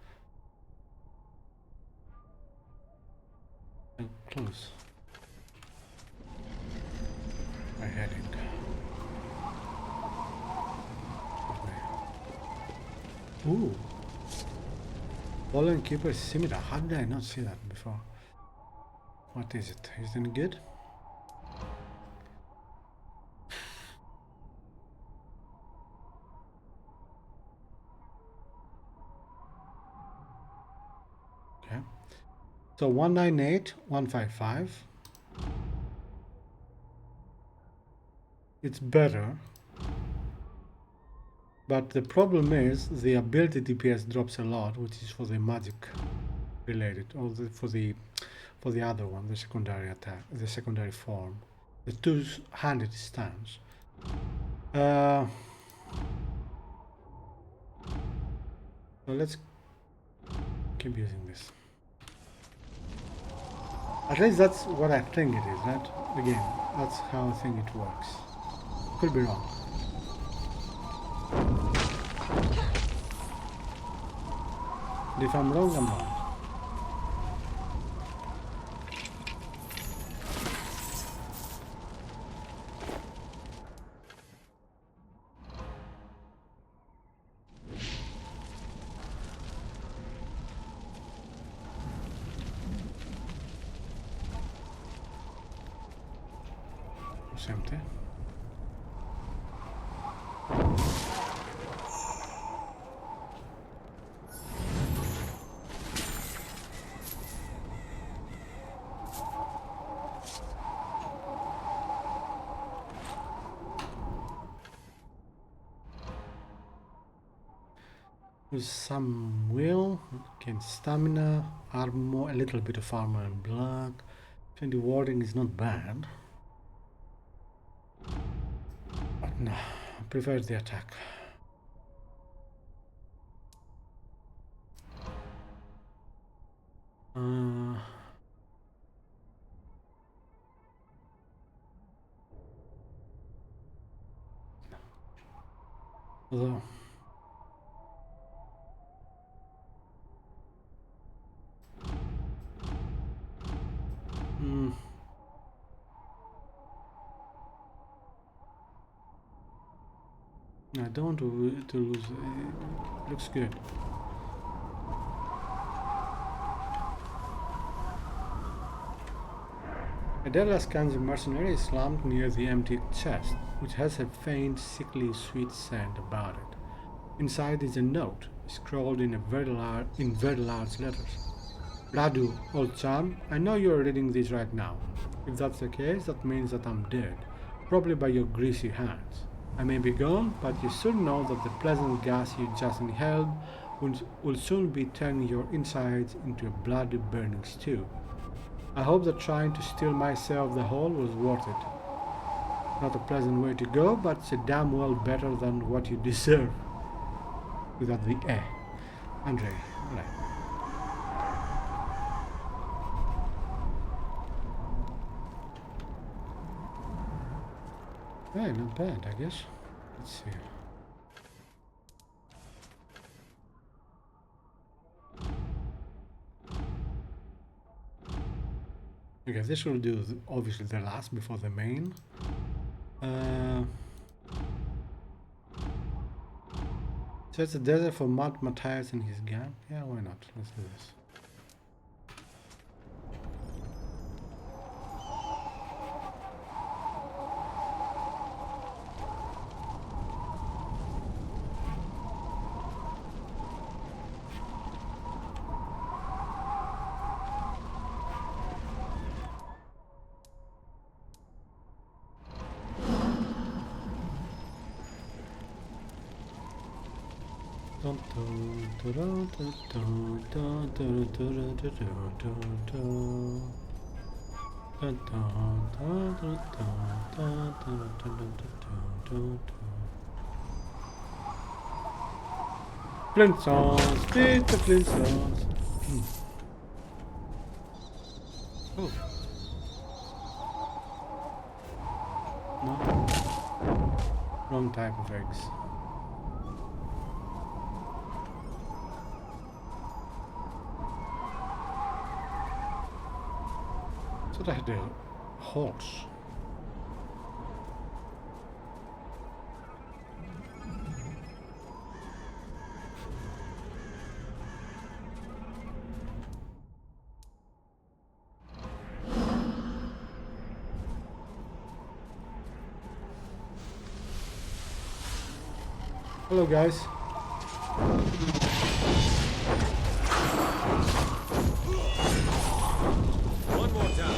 Close. My heading. Ooh. Fallen Keeper Scimitar. How did I not see that before? What is it? Is it any good? Okay. So 198, 155. It's better. But the problem is the ability DPS drops a lot, which is for the magic related, or for the other one, the secondary attack, the secondary form, the two-handed stance. So let's keep using this. At least that's what I think it is, right? Again, that's how I think it works. Could be wrong. And if I'm wrong, I'm wrong. It's empty. With some will, gain stamina, armor, a little bit of armor and blood. 20 warding is not bad. But no, I prefer the attack. Although I don't want to lose. It looks good. Adela scans a mercenary slumped near the empty chest, which has a faint, sickly, sweet scent about it. Inside is a note, scrawled in very large letters. Radu, old chum, I know you're reading this right now. If that's the case, that means that I'm dead, probably by your greasy hands. I may be gone, but you should know that the pleasant gas you just inhaled will soon be turning your insides into a bloody burning stew. I hope that trying to steal myself the hole was worth it. Not a pleasant way to go, but it's a damn well better than what you deserve. Without the Andre, alright. Hey, not bad, I guess. Let's see. Okay, this will do obviously the last before the main. So it's a desert for Matthias and his gang. Yeah, why not? Let's do this. Flintstones, beat the Flintstones. Oh. No. Wrong type of eggs. So I had a horse. Hello guys. One more time.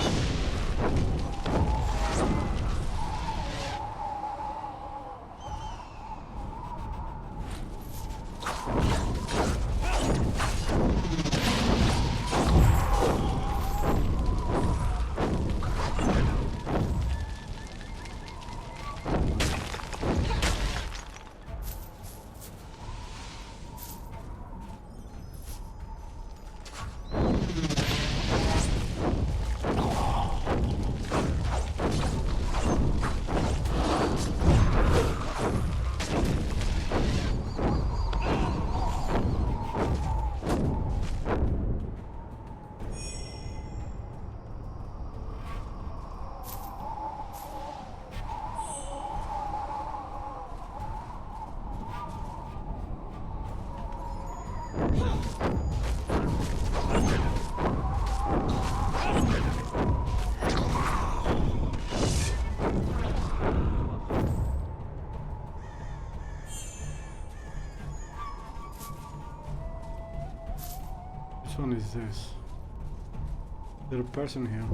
Which one is this? There's a person here.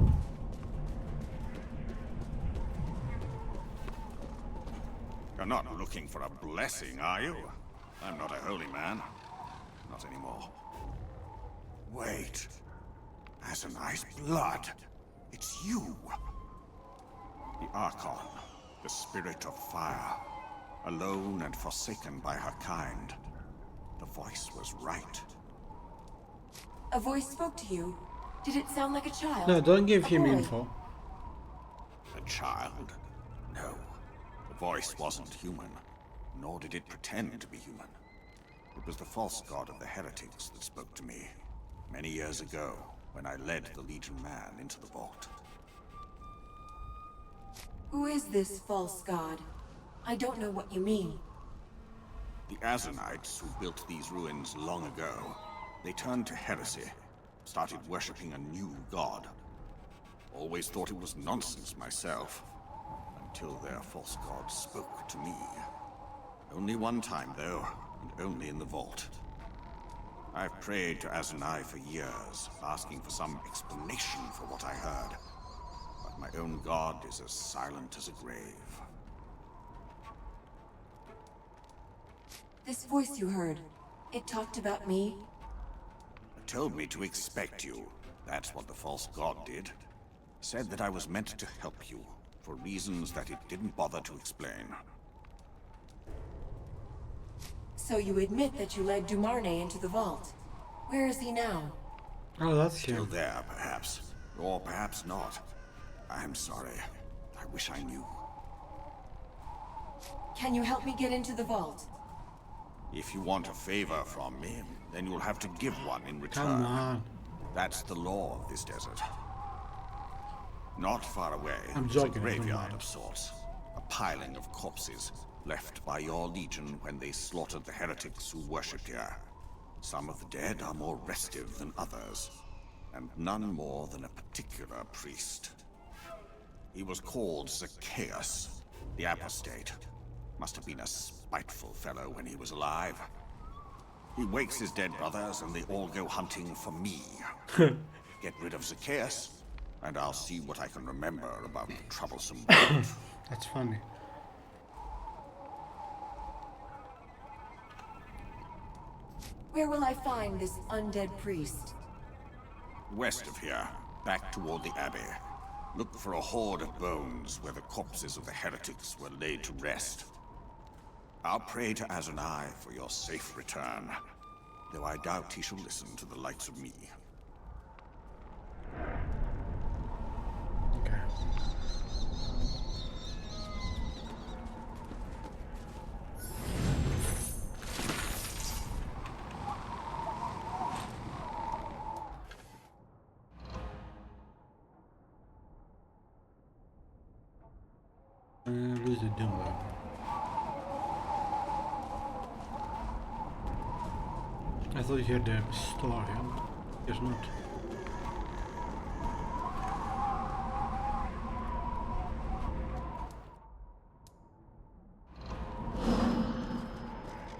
You're not looking for a blessing, are you? I'm not a holy man. Not anymore. Wait. Azanai's blood. It's you. The Archon, the spirit of fire. Alone and forsaken by her kind. The voice was right. A voice spoke to you. Did it sound like a child? No, don't give A him boy? info. A child? No. The voice wasn't human, nor did it pretend to be human. It was the false god of the heretics that spoke to me, many years ago, when I led the Legion man into the vault. Who is this false god? I don't know what you mean. The Azanites who built these ruins long ago, they turned to heresy, started worshipping a new god. Always thought it was nonsense myself, until their false god spoke to me. Only one time, though, and only in the vault. I've prayed to Azanai for years, asking for some explanation for what I heard. But my own god is as silent as a grave. This voice you heard, it talked about me? It told me to expect you. That's what the false god did. Said that I was meant to help you, for reasons that it didn't bother to explain. So you admit that you led Dumarne into the vault. Where is he now? Oh, that's Still him. there, perhaps. Or perhaps not. I'm sorry. I wish I knew. Can you help me get into the vault? If you want a favor from me, then you'll have to give one in return. Come on. That's the law of this desert. Not far away, I'm is a joking, I don't graveyard mind. of sorts. A piling of corpses, left by your legion when they slaughtered the heretics who worshipped here. Some of the dead are more restive than others, and none more than a particular priest. He was called Zacchaeus, the apostate. Must have been a spiteful fellow when he was alive. He wakes his dead brothers and they all go hunting for me. Get rid of Zacchaeus, and I'll see what I can remember about the troublesome brute. That's funny. Where will I find this undead priest? West of here, back toward the Abbey. Look for a hoard of bones where the corpses of the heretics were laid to rest. I'll pray to Azunai for your safe return, though I doubt he shall listen to the likes of me. Okay. Where's the Dumbo? I thought you had the store here. Guess not.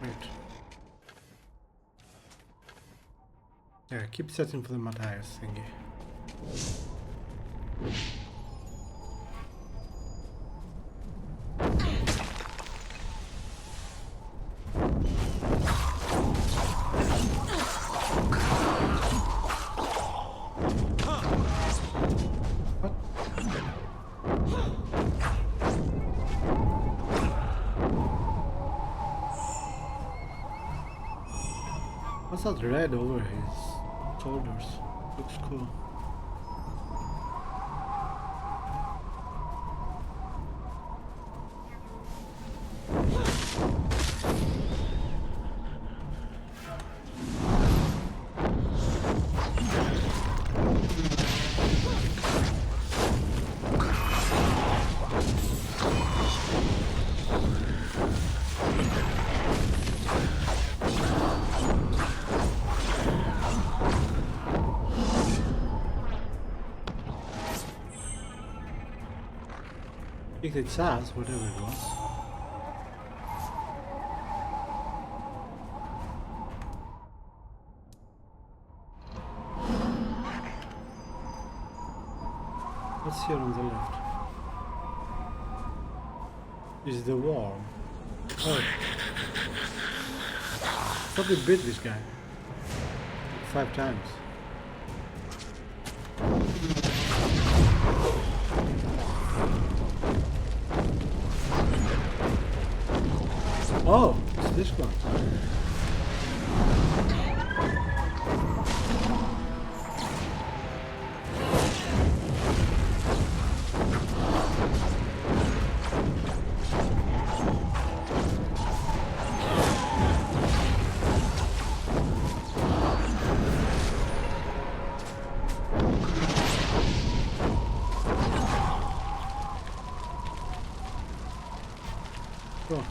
Right. Yeah, keep searching for the Matthias thingy. What's that red over his shoulders? Looks cool. I think it's us, whatever it was. What's here on the left? Is the worm. Oh. I thought we beat this guy. 5 times. Oh, it's this one. Cool.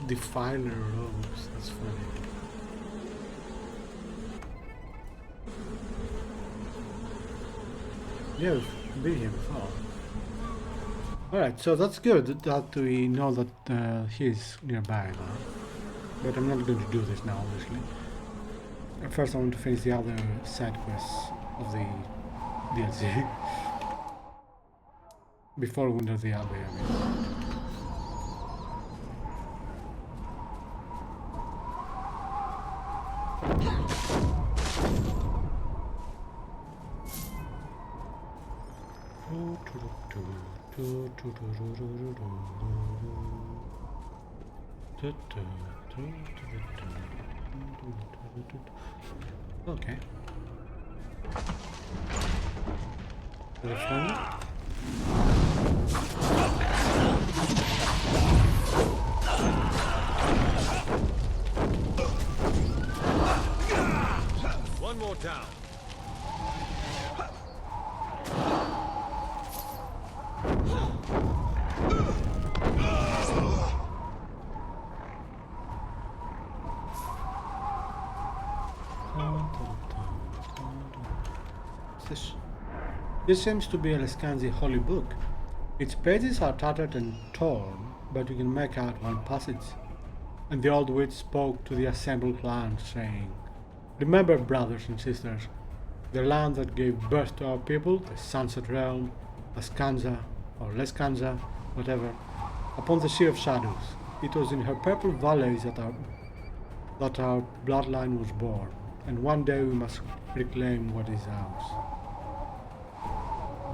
Defiler robes, that's funny. Yeah, we've been here before. Alright, so that's good that we know that he's nearby now. But I'm not going to do this now, obviously. First I want to finish the other side quests of the DLC. Before we enter the Abbey, I mean. Okay. The phone. One more down. This. This seems to be a Lescanzi holy book. Its pages are tattered and torn, but you can make out one passage. And the old witch spoke to the assembled clan, saying, "Remember, brothers and sisters, the land that gave birth to our people, the Sunset Realm, Lascanza, or Lescanza, whatever, upon the Sea of Shadows. It was in her purple valleys that our bloodline was born, and one day we must reclaim what is ours."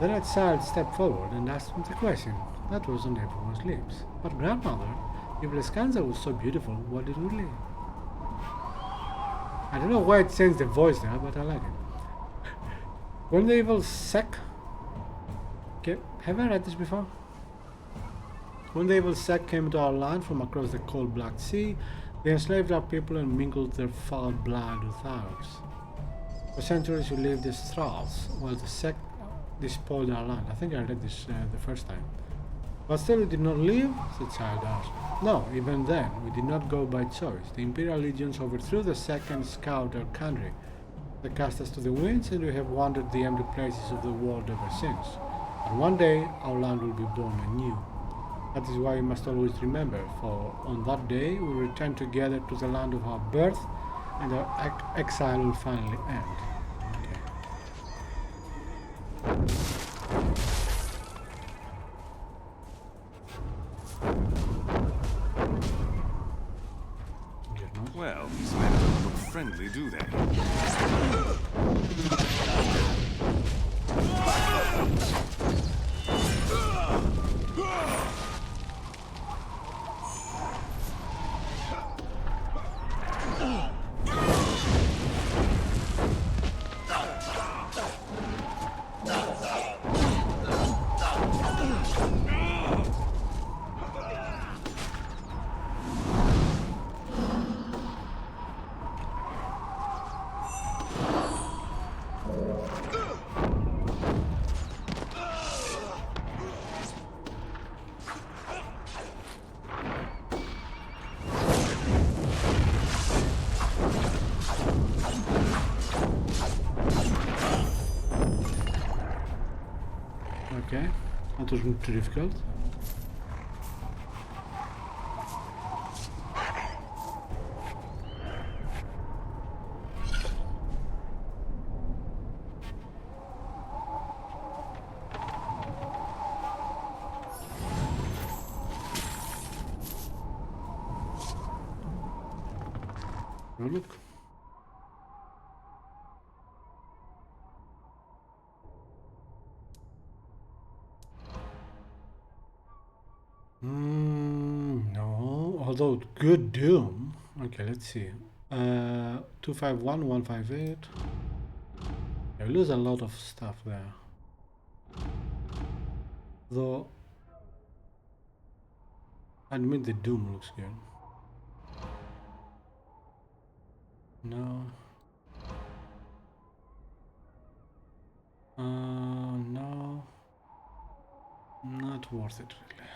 Then a child stepped forward and asked him the question that was on everyone's lips. "But grandmother, if Lescanza was so beautiful, what did we live?" I don't know why it changed the voice there, but I like it. When the evil sect... Okay, have I read this before? When the evil sect came to our land from across the cold Black Sea, they enslaved our people and mingled their foul blood with ours. For centuries we lived as thralls, while the sect despoiled our land. I think I read this the first time. But still we did not leave, the child asked. No, even then, we did not go by choice. The Imperial legions overthrew the sect and scoured our country. They cast us to the winds, and we have wandered the empty places of the world ever since. And one day, our land will be born anew. That is why we must always remember, for on that day we return together to the land of our birth, and our exile will finally end. Well, these men don't look friendly, do they? Okay, that wasn't too difficult. Oh, look. No, although good doom. Okay, let's see. 251, 158. I lose a lot of stuff there. Though, I admit the doom looks good. No. No. Not worth it, really.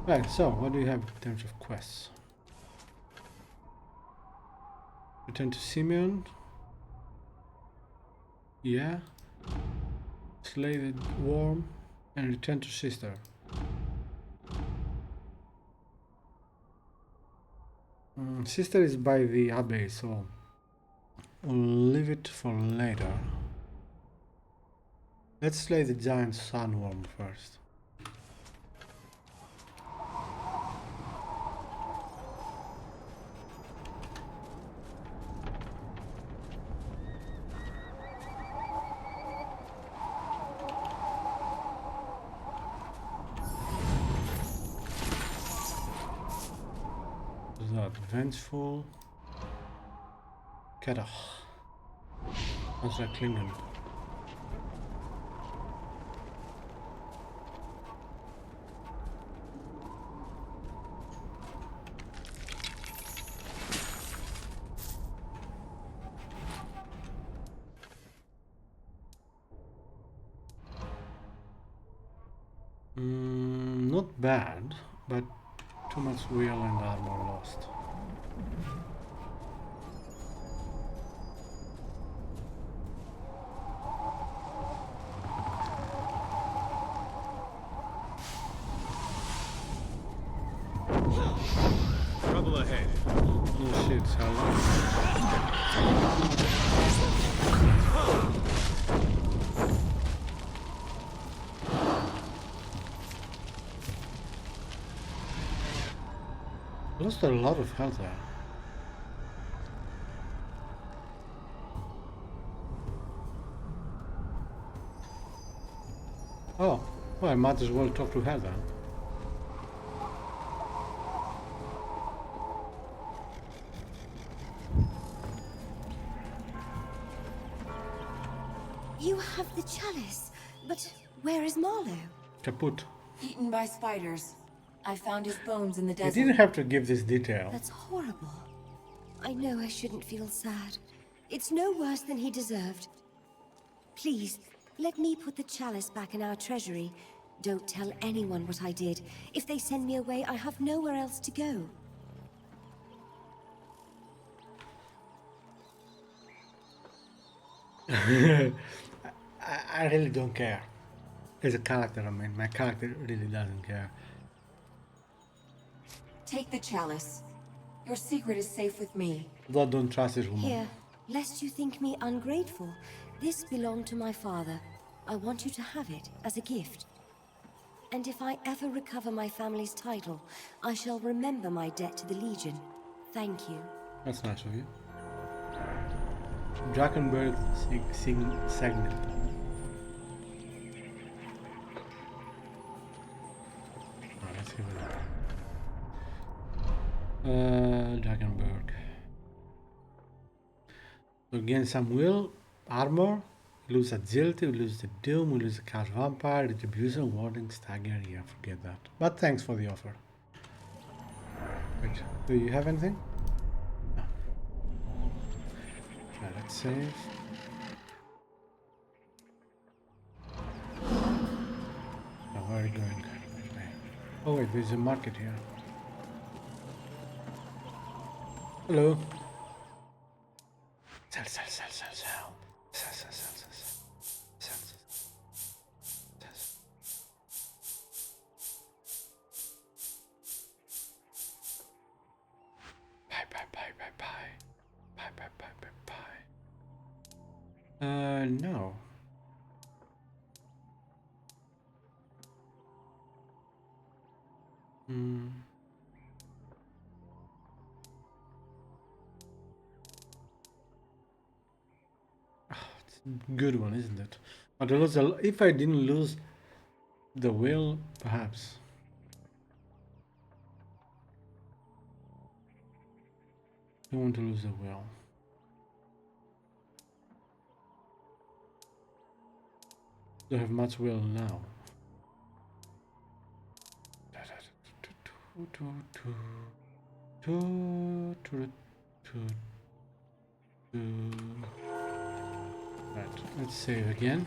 Right, so what do you have in terms of quests? Return to Simeon. Yeah. Slay the worm and return to sister. Sister is by the abbey, so we'll leave it for later. Let's slay the giant sandworm first. Vengeful. Kerach. Als dat klingen. Not bad, but too much wheel and armor lost. Trouble ahead. Oh shit, lost a lot of health there. Oh, well, I might as well talk to her then. You have the chalice, but where is Marlowe? Kaput. Eaten by spiders. I found his bones in the You desert. didn't have to give this detail. That's horrible. I know I shouldn't feel sad. It's no worse than he deserved. Please, let me put the chalice back in our treasury. Don't tell anyone what I did. If they send me away, I have nowhere else to go. I really don't care. As a character, I mean, my character really doesn't care. Take the chalice. Your secret is safe with me. Though I don't trust this woman. Here, lest you think me ungrateful, this belonged to my father. I want you to have it as a gift. And if I ever recover my family's title, I shall remember my debt to the Legion. Thank you. That's nice of you. Drakenberg Signet. Let's see what Drakenberg. So gain some will, armor, we lose agility, we lose the doom, we lose the cash vampire, retribution, warding, stagger, yeah, forget that. But thanks for the offer. Wait, do you have anything? No. Right, let's save. Now where are you going? Oh wait, there's a market here. Hello. Sell. Bye. No. It's a good one, isn't it? But I lose if I didn't lose the will, perhaps. I want to lose the will. Don't have much will now. Right, let's save again.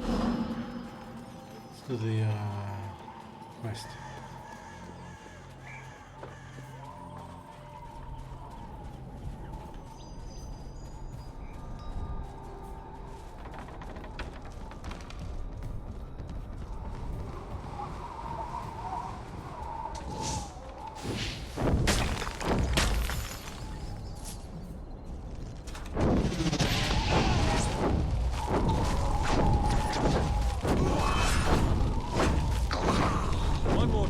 Let's do the quest. One more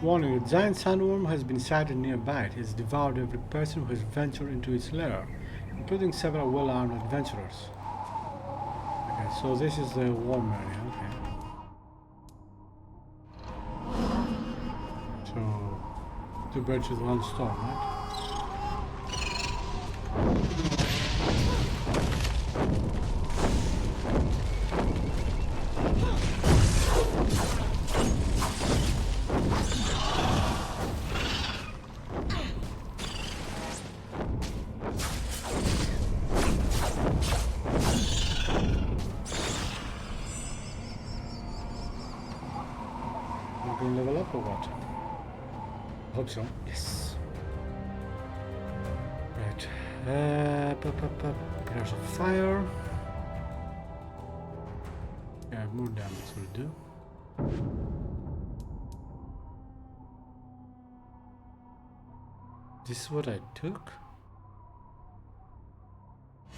Warning, a giant sandworm has been sighted nearby. It has devoured every person who has ventured into its lair, including several well-armed adventurers. Okay, so this is the warm area, okay. So, two birds with one stone, right? We're going to level up or what? Hope so. Yes. Right. Pillars of fire. Yeah, more damage will do. This is what I took.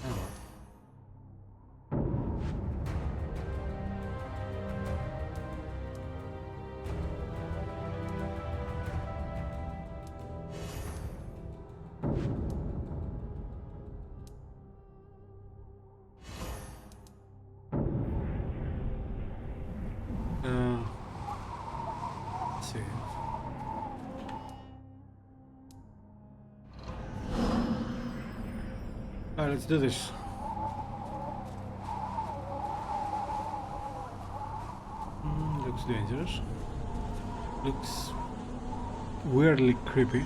Oh. Save. Alright, let's do this. Looks dangerous. Looks weirdly creepy.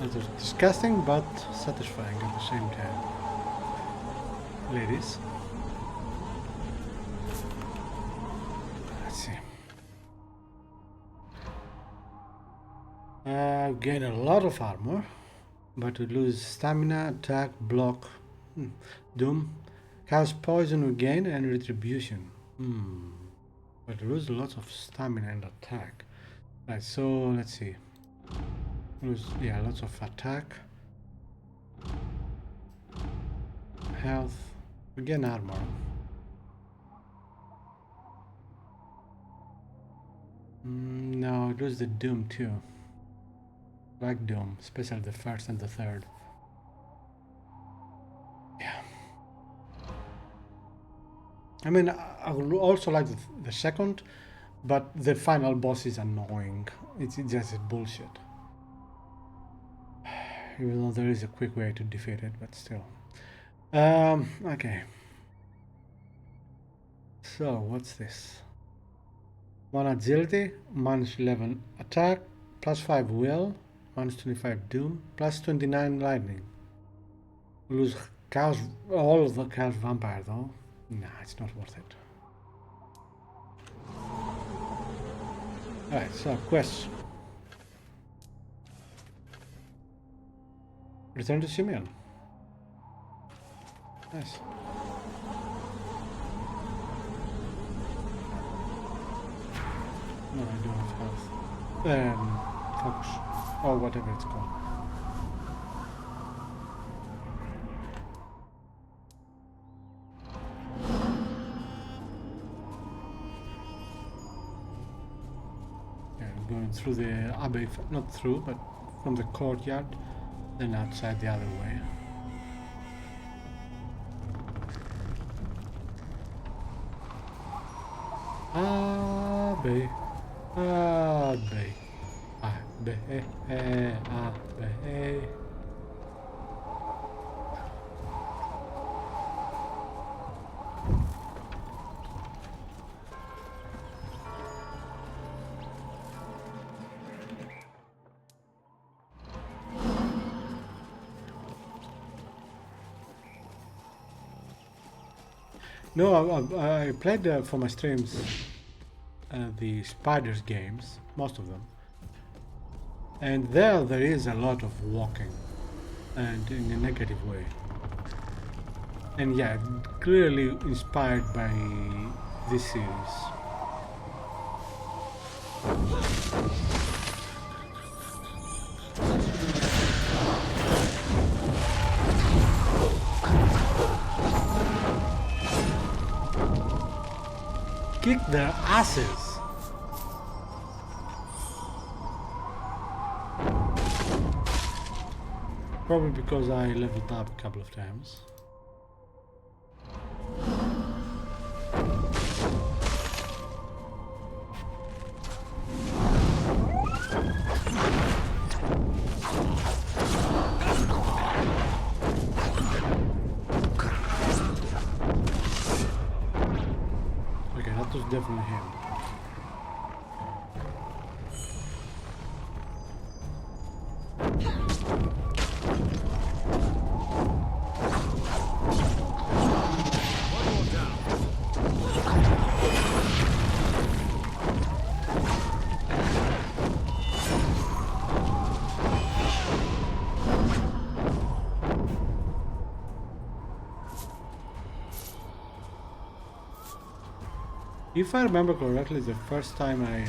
It's disgusting but satisfying at the same time. Ladies. Let's see. Gain a lot of armor, but we lose stamina, attack, block, doom, cast poison we gain, and retribution. But we lose lots of stamina and attack. Right, so let's see. Lose, yeah, lots of attack, health, again armor. No, it was the doom too. Like doom, especially the first and the third. Yeah. I mean, I would also like the second, but the final boss is annoying. It's just bullshit. Even though there is a quick way to defeat it, but still. Okay. So, what's this? 1 agility, minus 11 attack, plus 5 will, minus 25 doom, plus 29 lightning. Lose chaos, all of the chaos vampire though. Nah, it's not worth it. Alright, so quests. Return to Simeon. Nice. No, I don't have health. Focus. Or whatever it's called. going through the abbey, not through, but from the courtyard, then outside the other way. Abbey, abbey, abbey, abbey. No, I played for my streams the Spiders games, most of them, and there is a lot of walking, and in a negative way. And yeah, clearly inspired by this series. Kick their asses! Probably because I leveled up a couple of times. Okay, that was definitely him. One more down. If I remember correctly, the first time I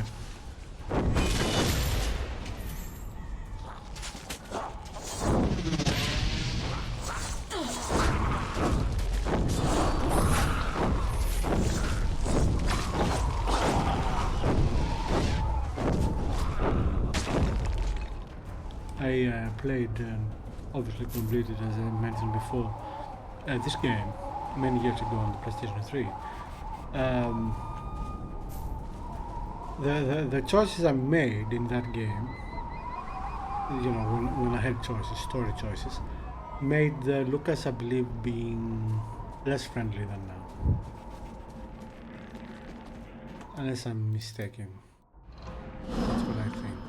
played, obviously completed, as I mentioned before, this game many years ago on the PlayStation 3. The choices I made in that game, you know, when I had choices, story choices, made Lucas, I believe, being less friendly than now. Unless I'm mistaken. That's what I think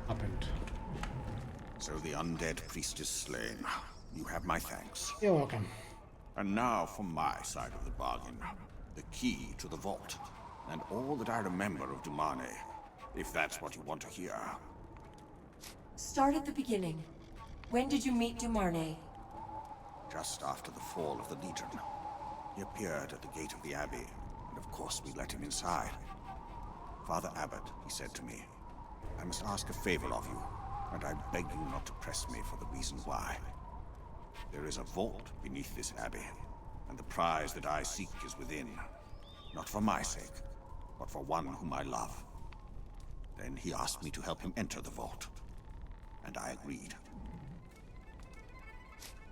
happened. So the undead priest is slain. You have my thanks. You're welcome. And now for my side of the bargain. The key to the vault. And all that I remember of Dumane. If that's what you want to hear. Start at the beginning. When did you meet Dumarne? Just after the fall of the Legion. He appeared at the gate of the Abbey, and of course we let him inside. Father Abbot, he said to me, I must ask a favor of you, and I beg you not to press me for the reason why. There is a vault beneath this Abbey, and the prize that I seek is within. Not for my sake, but for one whom I love. Then he asked me to help him enter the vault, and I agreed.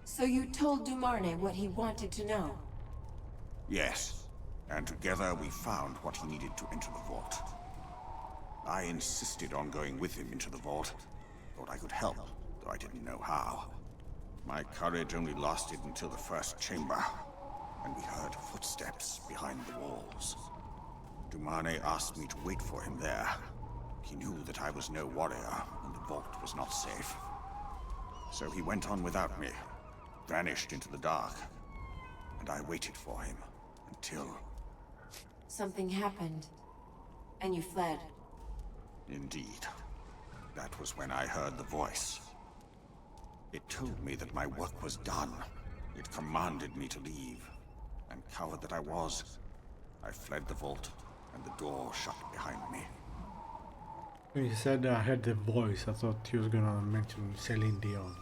So you told Dumarne what he wanted to know? Yes, and together we found what he needed to enter the vault. I insisted on going with him into the vault. Thought I could help, though I didn't know how. My courage only lasted until the first chamber, and we heard footsteps behind the walls. Dumane asked me to wait for him there. He knew that I was no warrior, and the vault was not safe. So he went on without me, vanished into the dark, and I waited for him until... Something happened, and you fled. Indeed. That was when I heard the voice. It told me that my work was done. It commanded me to leave. And coward that I was, I fled the vault, and the door shut behind me. When he said I heard the voice, I thought he was gonna mention Celine Dion.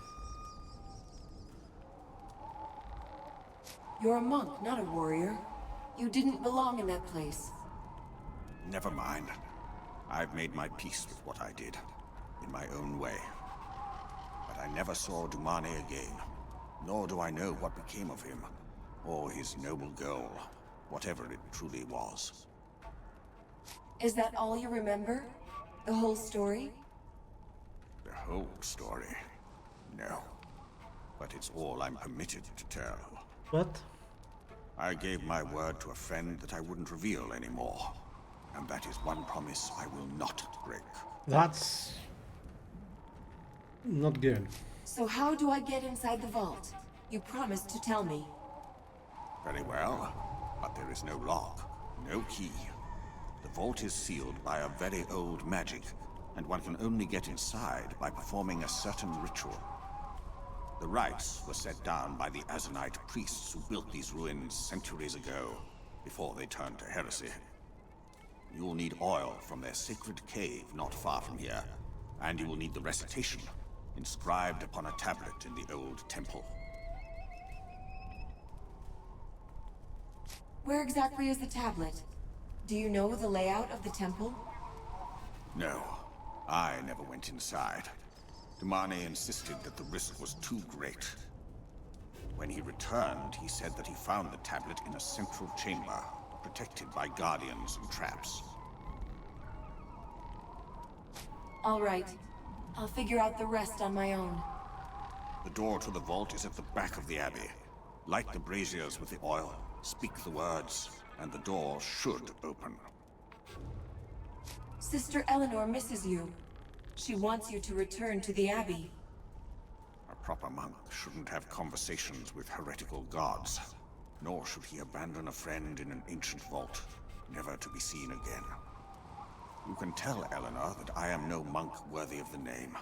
You're a monk, not a warrior. You didn't belong in that place. Never mind. I've made my peace with what I did, in my own way. But I never saw Dumane again, nor do I know what became of him, or his noble goal, whatever it truly was. Is that all you remember? The whole story? The whole story? No. But it's all I'm permitted to tell. What? I gave my word to a friend that I wouldn't reveal anymore. And that is one promise I will not break. That's not good. So how do I get inside the vault? You promised to tell me. Very well, but there is no lock, no key. The vault is sealed by a very old magic, and one can only get inside by performing a certain ritual. The rites were set down by the Azanite priests who built these ruins centuries ago, before they turned to heresy. You will need oil from their sacred cave not far from here, and you will need the recitation, inscribed upon a tablet in the old temple. Where exactly is the tablet? Do you know the layout of the temple? No, I never went inside. Dumane insisted that the risk was too great. When he returned, he said that he found the tablet in a central chamber, protected by guardians and traps. All right. I'll figure out the rest on my own. The door to the vault is at the back of the abbey. Light the braziers with the oil, speak the words, and the door should open. Sister Eleanor misses you. She wants you to return to the abbey. A proper monk shouldn't have conversations with heretical gods, nor should he abandon a friend in an ancient vault, never to be seen again. You can tell Eleanor that I am no monk worthy of the name.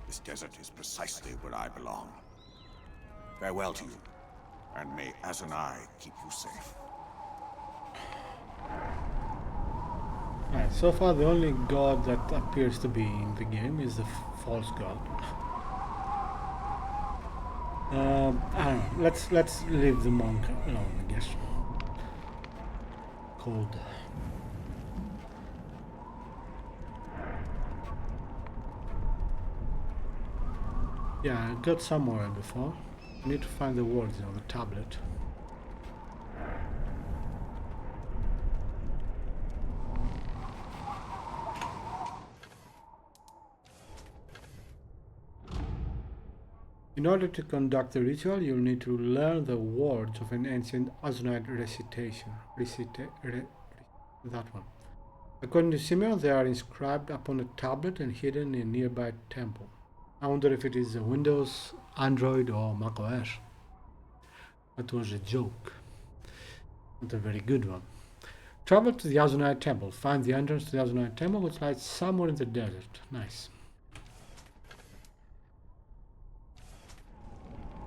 This desert is precisely where I belong. Farewell to you, and may Azanai keep you safe. Alright, so far the only god that appears to be in the game is the false god. I don't know. Let's leave the monk alone, I guess. Cold. Yeah, I got somewhere before. I need to find the words on the tablet. In order to conduct the ritual, you'll need to learn the words of an ancient Azanite recitation. That one. According to Simeon, they are inscribed upon a tablet and hidden in a nearby temple. I wonder if it is a Windows, Android, or macOS. That was a joke. Not a very good one. Travel to the Azanite temple. Find the entrance to the Azanite temple, which lies somewhere in the desert. Nice.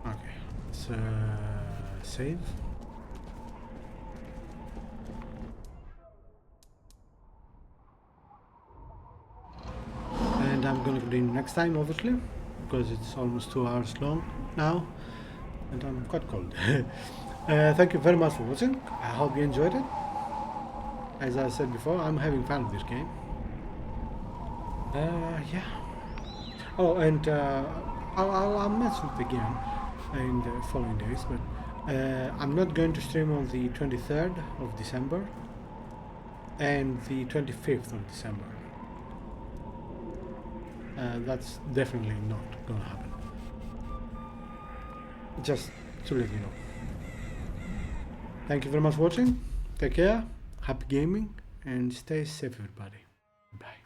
Okay, let's save. And I'm going to continue next time, obviously, because it's almost 2 hours long now, and I'm quite cold. Thank you very much for watching. I hope you enjoyed it. As I said before, I'm having fun with this game. Yeah. Oh, and I'll mention it again in the following days, but I'm not going to stream on the 23rd of December and the 25th of December. That's definitely not gonna happen. Just to let you know. Thank you very much for watching. Take care, happy gaming, and stay safe, everybody. Bye.